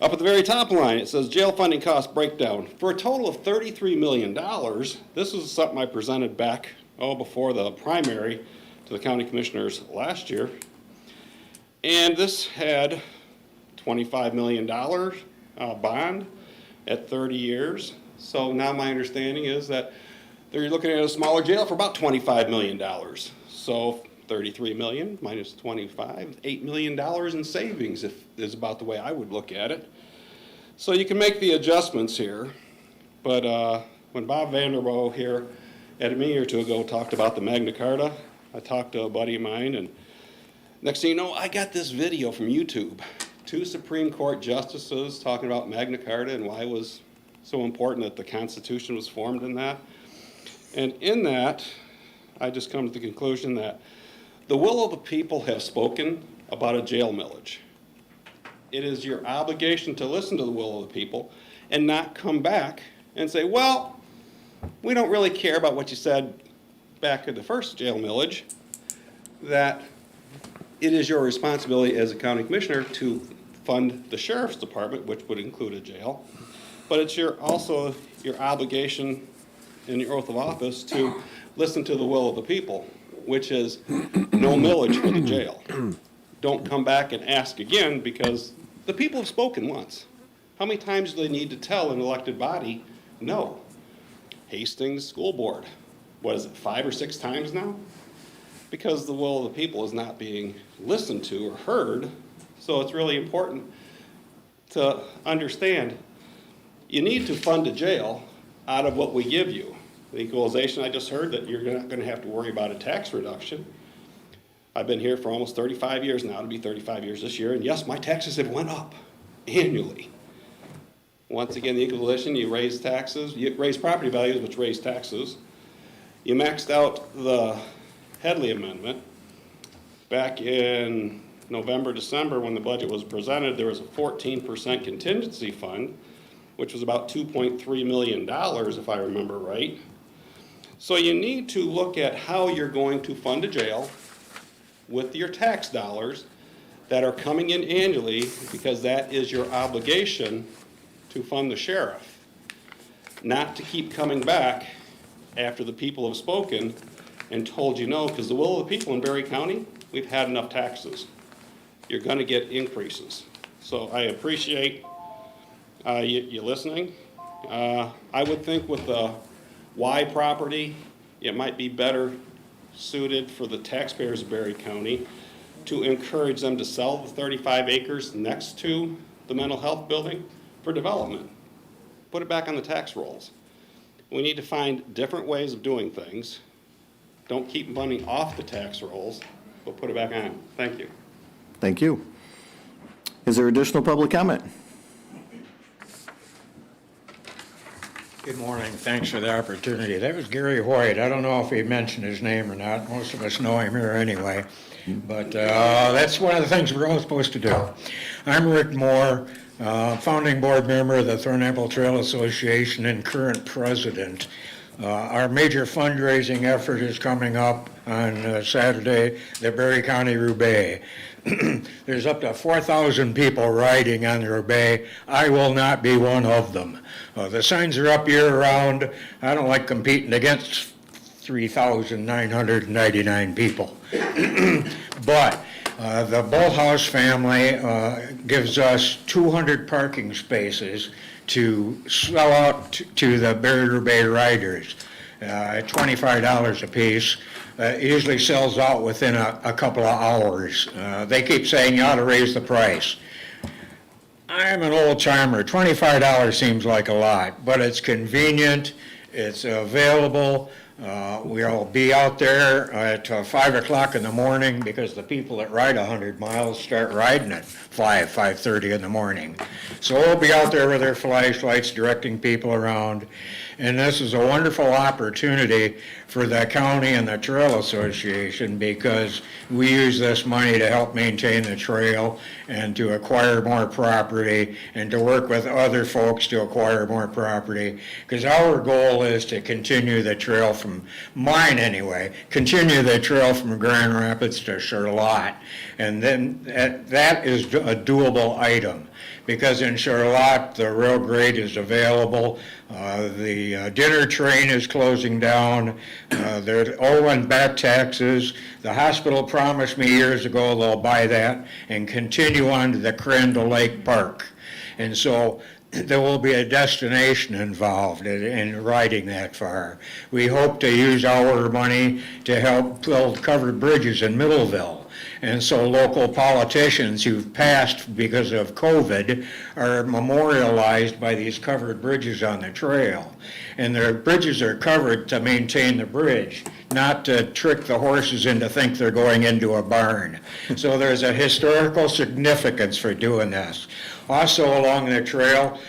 [SPEAKER 4] Up at the very top line, it says jail funding cost breakdown. For a total of $33 million, this is something I presented back, before the primary to the county commissioners last year. And this had $25 million bond at 30 years. So now my understanding is that they're looking at a smaller jail for about $25 million. So 33 million minus 25, $8 million in savings is about the way I would look at it. So you can make the adjustments here, but when Bob Vanderbo here at a meeting or two ago talked about the Magna Carta, I talked to a buddy of mine, and next thing you know, I got this video from YouTube. 2 Supreme Court justices talking about Magna Carta and why it was so important that the Constitution was formed in that. And in that, I just come to the conclusion that the will of the people have spoken about a jail millage. It is your obligation to listen to the will of the people and not come back and say, well, we don't really care about what you said back at the first jail millage, that it is your responsibility as a county commissioner to fund the sheriff's department, which would include a jail, but it's also your obligation in your oath of office to listen to the will of the people, which is no millage for the jail. Don't come back and ask again, because the people have spoken once. How many times do they need to tell an elected body no? Hastings School Board, what is it, 5 or 6 times now? Because the will of the people is not being listened to or heard. So it's really important to understand you need to fund a jail out of what we give you. The equalization, I just heard that you're not going to have to worry about a tax reduction. I've been here for almost 35 years now, to be 35 years this year, and yes, my taxes have went up annually. Once again, the equalization, you raise taxes, you raise property values, which raise taxes. You maxed out the Headley Amendment. Back in November, December, when the budget was presented, there was a 14% contingency fund, which was about $2.3 million, if I remember right. So you need to look at how you're going to fund a jail with your tax dollars that are coming in annually, because that is your obligation to fund the sheriff, not to keep coming back after the people have spoken and told you no, because the will of the people in Berry County, we've had enough taxes. You're going to get increases. So I appreciate you listening. I would think with the Y property, it might be better suited for the taxpayers of Berry County to encourage them to sell the 35 acres next to the mental health building for development. Put it back on the tax rolls. We need to find different ways of doing things. Don't keep money off the tax rolls, but put it back on. Thank you.
[SPEAKER 5] Thank you. Is there additional public comment?
[SPEAKER 15] Good morning. Thanks for the opportunity. That was Gary Hoyt. I don't know if he mentioned his name or not. Most of us know him here anyway. But that's one of the things we're all supposed to do. I'm Rick Moore, founding board member of the Thornapple Trail Association and current president. Our major fundraising effort is coming up on Saturday, the Berry County Roubaix. There's up to 4,000 people riding on the Roubaix. I will not be one of them. The signs are up year-round. I don't like competing against 3,999 people. But the Bullhouse family gives us 200 parking spaces to sell out to the Berry Roubaix riders at $25 a piece. It usually sells out within a couple of hours. They keep saying you ought to raise the price. I'm an old timer. $25 seems like a lot, but it's convenient, it's available. We'll be out there at 5 o'clock in the morning because the people that ride 100 miles start riding at 5:30 in the morning. So we'll be out there with our flashlights directing people around. And this is a wonderful opportunity for the county and the Trail Association because we use this money to help maintain the trail and to acquire more property and to work with other folks to acquire more property. Because our goal is to continue the trail from, mine anyway, continue the trail from Grand Rapids to Charlotte. And then that is a doable item. Because in Charlotte, the rail grade is available, the dinner train is closing down, they're owing back taxes. The hospital promised me years ago they'll buy that and continue on to the Crandall Lake Park. And so there will be a destination involved in riding that far. We hope to use our money to help build covered bridges in Middleville. And so local politicians who've passed because of COVID are memorialized by these covered bridges on the trail. And their bridges are covered to maintain the bridge, not to trick the horses into think they're going into a barn. So there's a historical significance for doing this. Also along the trail,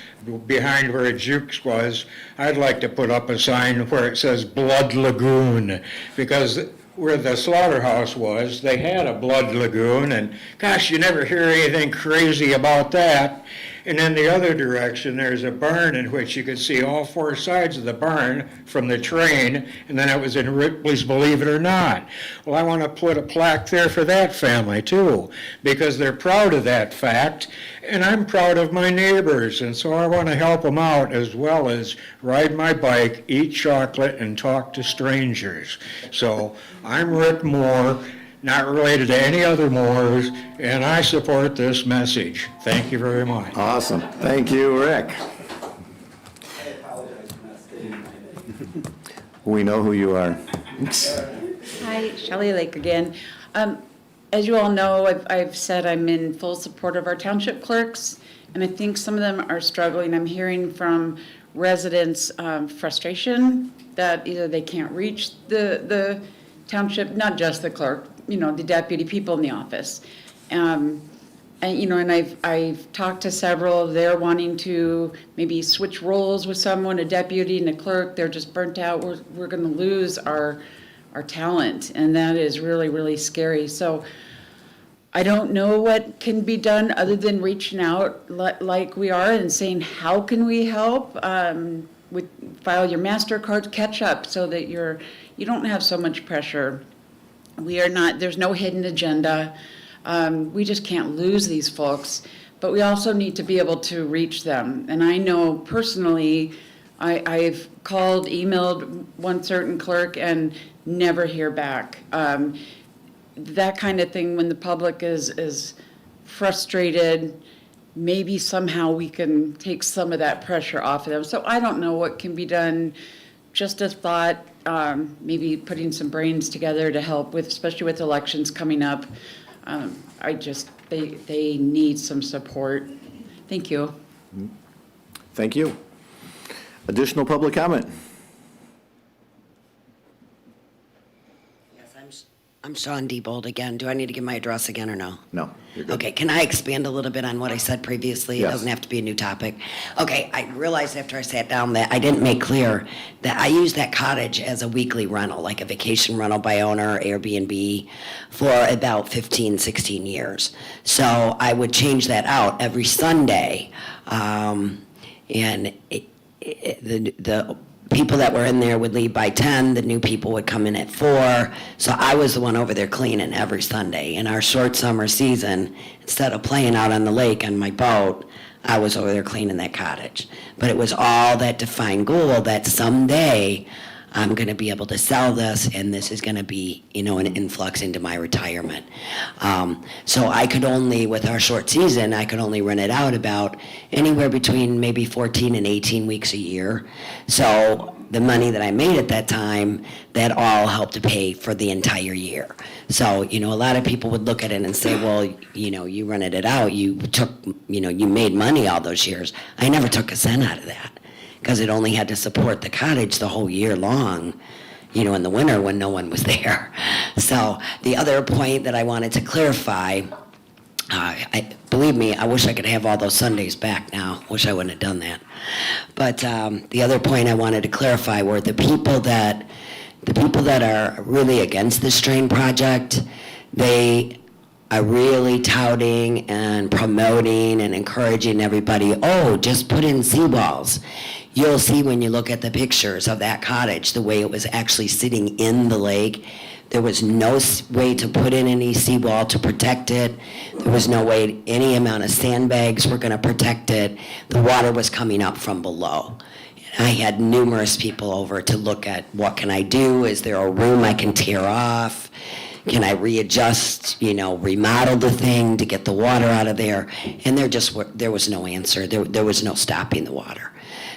[SPEAKER 15] behind where Jukes was, I'd like to put up a sign where it says Blood Lagoon, because where the slaughterhouse was, they had a blood lagoon, and gosh, you never hear anything crazy about that. And in the other direction, there's a barn in which you could see all four sides of the barn from the train, and then it was in Ripley's Believe It or Not. Well, I want to put a plaque there for that family too, because they're proud of that fact, and I'm proud of my neighbors, and so I want to help them out as well as ride my bike, eat chocolate, and talk to strangers. So I'm Rick Moore, not related to any other Moores, and I support this message. Thank you very much.
[SPEAKER 5] Awesome. Thank you, Rick. We know who you are.
[SPEAKER 6] Hi, Shelley Lake again. As you all know, I've said I'm in full support of our township clerks, and I think some of them are struggling. I'm hearing from residents frustration that either they can't reach the township, not just the clerk, the deputy, people in the office. And I've talked to several, they're wanting to maybe switch roles with someone, a deputy and a clerk. They're just burnt out. We're going to lose our talent, and that is really, really scary. So I don't know what can be done other than reaching out like we are and saying, how can we help? File your MasterCard, catch up so that you don't have so much pressure. There's no hidden agenda. We just can't lose these folks, but we also need to be able to reach them. And I know personally, I've called, emailed one certain clerk and never hear back. That kind of thing, when the public is frustrated, maybe somehow we can take some of that pressure off of them. So I don't know what can be done. Just a thought, maybe putting some brains together to help with, especially with elections coming up. They need some support. Thank you.
[SPEAKER 5] Thank you. Additional public comment?
[SPEAKER 10] Yes, I'm Sean Diebold again. Do I need to give my address again or no?
[SPEAKER 5] No, you're good.
[SPEAKER 10] Okay, can I expand a little bit on what I said previously?
[SPEAKER 5] Yes.
[SPEAKER 10] It doesn't have to be a new topic. Okay, I realized after I sat down that I didn't make clear that I use that cottage as a weekly rental, like a vacation rental by owner, Airbnb, for about 15, 16 years. So I would change that out every Sunday. The people that were in there would leave by 10, the new people would come in at 4. So I was the one over there cleaning every Sunday. In our short summer season, instead of playing out on the lake on my boat, I was over there cleaning that cottage. But it was all that defined goal that someday I'm going to be able to sell this, and this is going to be, an influx into my retirement. So I could only, with our short season, I could only rent it out about anywhere between maybe 14 and 18 weeks a year. So the money that I made at that time, that all helped to pay for the entire year. So, a lot of people would look at it and say, well, you rented it out, you took, you made money all those years. I never took a cent out of that, because it only had to support the cottage the whole year long, in the winter when no one was there. So the other point that I wanted to clarify, believe me, I wish I could have all those Sundays back now. Wish I wouldn't have done that. But the other point I wanted to clarify were the people that are really against this drain project, they are really touting and promoting and encouraging everybody, oh, just put in seawalls. You'll see when you look at the pictures of that cottage, the way it was actually sitting in the lake. There was no way to put in any seawall to protect it. There was no way any amount of sandbags were going to protect it. The water was coming up from below. I had numerous people over to look at what can I do? Is there a room I can tear off? Can I readjust, remodel the thing to get the water out of there? And there was no answer. There was no stopping the water.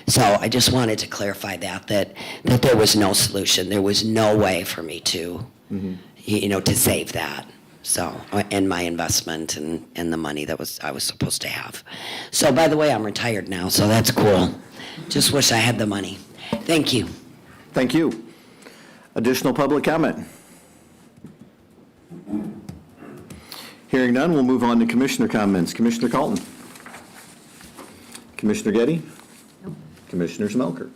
[SPEAKER 10] So I just wanted to clarify that there was no solution. There was no way for me to, to save that. So, and my investment and the money that I was supposed to have. So by the way, I'm retired now, so that's cool. Just wish I had the money. Thank you.
[SPEAKER 5] Thank you. Additional public comment? Hearing none, we'll move on to commissioner comments. Commissioner Calton? Commissioner Getty? Commissioner Smelker?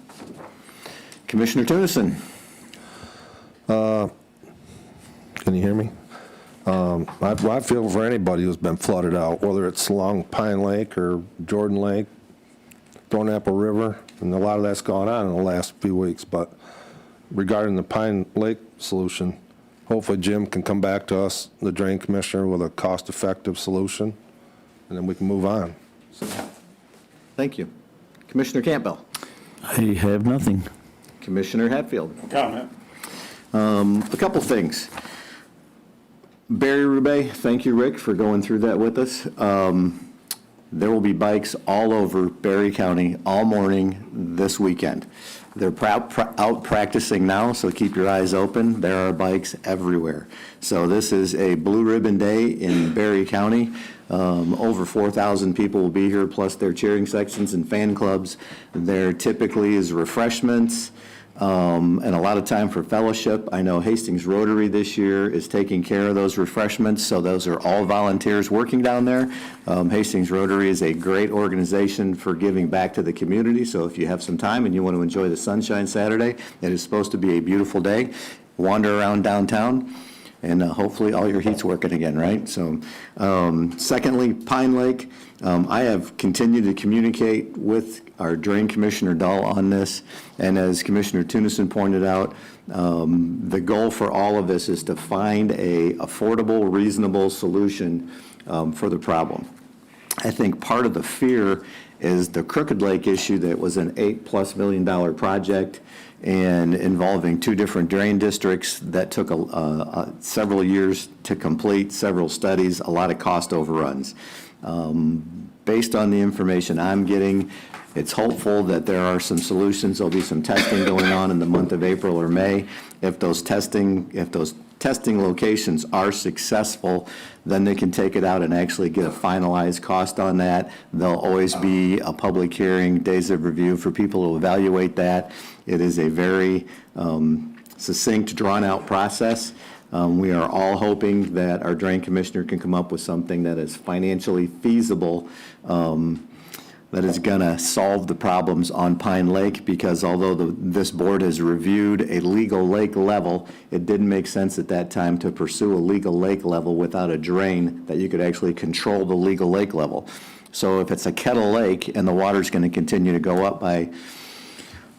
[SPEAKER 5] Commissioner Tunison?
[SPEAKER 14] Can you hear me? I feel for anybody who's been flooded out, whether it's along Pine Lake or Jordan Lake, Thornapple River, and a lot of that's gone on in the last few weeks. But regarding the Pine Lake solution, hopefully Jim can come back to us, the drain commissioner, with a cost-effective solution, and then we can move on.
[SPEAKER 5] Thank you. Commissioner Campbell?
[SPEAKER 16] I have nothing.
[SPEAKER 5] Commissioner Hatfield?
[SPEAKER 4] Comment.
[SPEAKER 5] A couple things. Barry Roubaix, thank you, Rick, for going through that with us. There will be bikes all over Berry County all morning this weekend. They're out practicing now, so keep your eyes open. There are bikes everywhere. So this is a blue ribbon day in Berry County. Over 4,000 people will be here, plus their cheering sections and fan clubs. There typically is refreshments, and a lot of time for fellowship. I know Hastings Rotary this year is taking care of those refreshments, so those are all volunteers working down there. Hastings Rotary is a great organization for giving back to the community, so if you have some time and you want to enjoy the sunshine Saturday, it is supposed to be a beautiful day. Wander around downtown, and hopefully all your heat's working again, right? So, secondly, Pine Lake, I have continued to communicate with our Drain Commissioner Dahl on this, and as Commissioner Tunison pointed out, the goal for all of this is to find a affordable, reasonable solution for the problem. I think part of the fear is the Crooked Lake issue that was an $8+ million project and involving two different drain districts that took several years to complete, several studies, a lot of cost overruns. Based on the information I'm getting, it's hopeful that there are some solutions. There'll be some testing going on in the month of April or May. If those testing locations are successful, then they can take it out and actually get a finalized cost on that. There'll always be a public hearing, days of review for people to evaluate that. It is a very succinct, drawn-out process. We are all hoping that our drain commissioner can come up with something that is financially feasible, that is going to solve the problems on Pine Lake, because although this board has reviewed a legal lake level, it didn't make sense at that time to pursue a legal lake level without a drain that you could actually control the legal lake level. So if it's a kettle lake and the water's going to continue to go up by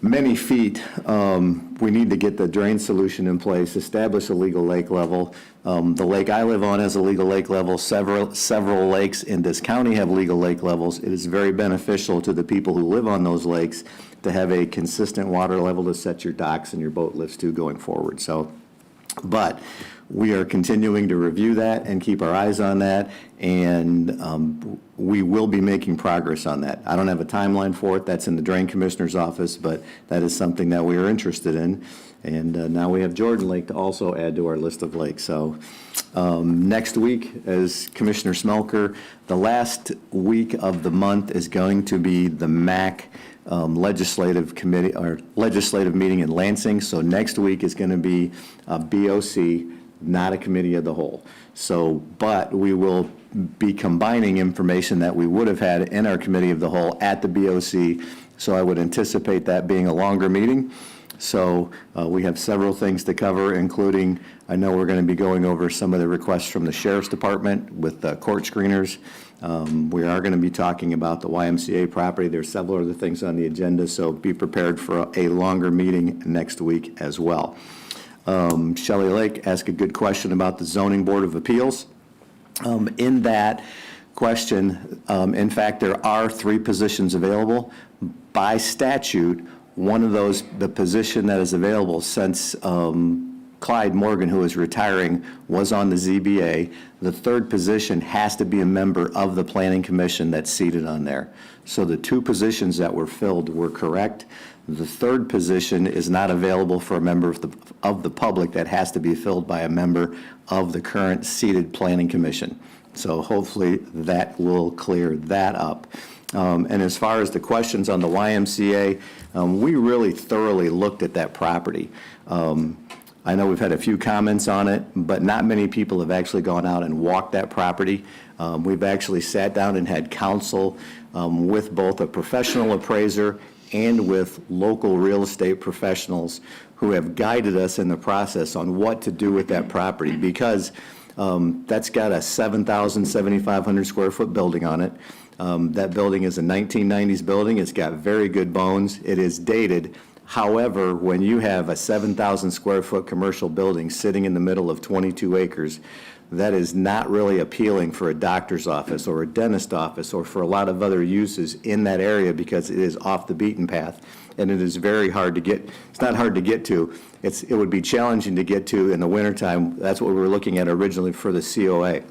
[SPEAKER 5] many feet, we need to get the drain solution in place, establish a legal lake level. The lake I live on has a legal lake level. Several lakes in this county have legal lake levels. It is very beneficial to the people who live on those lakes to have a consistent water level to set your docks and your boat lifts to going forward. So, but we are continuing to review that and keep our eyes on that, and we will be making progress on that. I don't have a timeline for it. That's in the Drain Commissioner's office, but that is something that we are interested in. And now we have Jordan Lake to also add to our list of lakes. So next week, as Commissioner Smelker, the last week of the month is going to be the MAC legislative committee, or legislative meeting in Lansing. So next week is going to be a BOC, not a committee of the whole. So, but we will be combining information that we would have had in our committee of the whole at the BOC. So I would anticipate that being a longer meeting. So we have several things to cover, including, I know we're going to be going over some of the requests from the Sheriff's Department with court screeners. We are going to be talking about the YMCA property. There's several other things on the agenda, so be prepared for a longer meeting next week as well. Shelley Lake asked a good question about the Zoning Board of Appeals. In that question, in fact, there are 3 positions available. By statute, one of those, the position that is available since Clyde Morgan, who is retiring, was on the ZBA. The 3rd position has to be a member of the Planning Commission that's seated on there. So the 2 positions that were filled were correct. The 3rd position is not available for a member of the public. That has to be filled by a member of the current seated Planning Commission. So hopefully that will clear that up. And as far as the questions on the YMCA, we really thoroughly looked at that property. I know we've had a few comments on it, but not many people have actually gone out and walked that property. We've actually sat down and had counsel with both a professional appraiser and with local real estate professionals who have guided us in the process on what to do with that property, because that's got a 7,500 square foot building on it. That building is a 1990s building. It's got very good bones. It is dated. However, when you have a 7,000 square foot commercial building sitting in the middle of 22 acres, that is not really appealing for a doctor's office or a dentist office or for a lot of other uses in that area, because it is off the beaten path and it is very hard to get. It's not hard to get to. It would be challenging to get to in the wintertime. That's what we were looking at originally for the COA.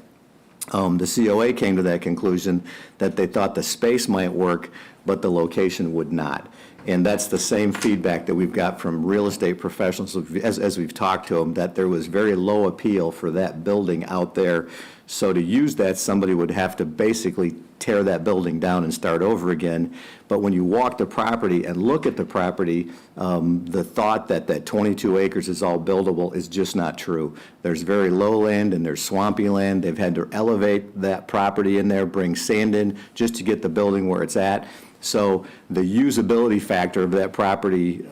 [SPEAKER 5] The COA came to that conclusion that they thought the space might work, but the location would not. And that's the same feedback that we've got from real estate professionals as we've talked to them, that there was very low appeal for that building out there. So to use that, somebody would have to basically tear that building down and start over again. But when you walk the property and look at the property, the thought that that 22 acres is all buildable is just not true. There's very low land and there's swampy land. They've had to elevate that property in there, bring sand in just to get the building where it's at. So the usability factor of that property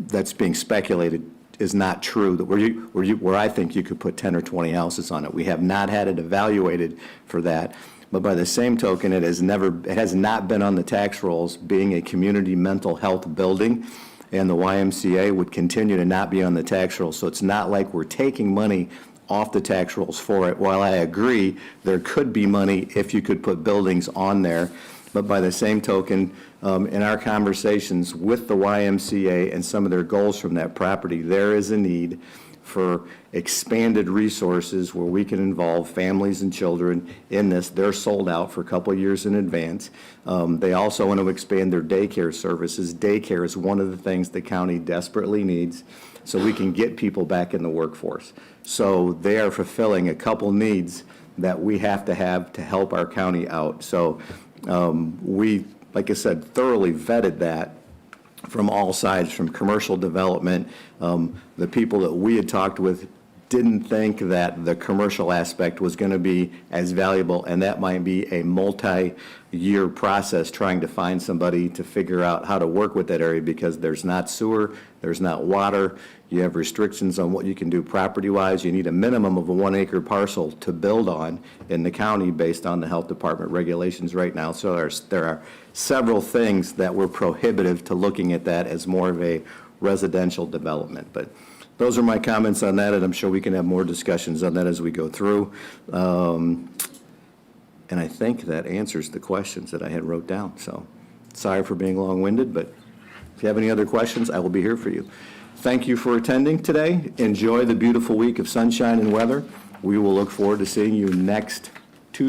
[SPEAKER 5] that's being speculated is not true, that where I think you could put 10 or 20 houses on it. We have not had it evaluated for that. But by the same token, it has not been on the tax rolls being a community mental health building, and the YMCA would continue to not be on the tax rolls. So it's not like we're taking money off the tax rolls for it. While I agree there could be money if you could put buildings on there, but by the same token, in our conversations with the YMCA and some of their goals from that property, there is a need for expanded resources where we can involve families and children in this. They're sold out for a couple of years in advance. They also want to expand their daycare services. Daycare is one of the things the county desperately needs, so we can get people back in the workforce. So they are fulfilling a couple needs that we have to help our county out. So we, like I said, thoroughly vetted that from all sides, from commercial development. The people that we had talked with didn't think that the commercial aspect was going to be as valuable, and that might be a multi-year process trying to find somebody to figure out how to work with that area, because there's not sewer, there's not water, you have restrictions on what you can do property-wise. You need a minimum of a 1 acre parcel to build on in the county based on the health department regulations right now. So there are several things that were prohibitive to looking at that as more of a residential development. But those are my comments on that, and I'm sure we can have more discussions on that as we go through. And I think that answers the questions that I had wrote down. So sorry for being long-winded, but if you have any other questions, I will be here for you. Thank you for attending today. Enjoy the beautiful week of sunshine and weather. We will look forward to seeing you next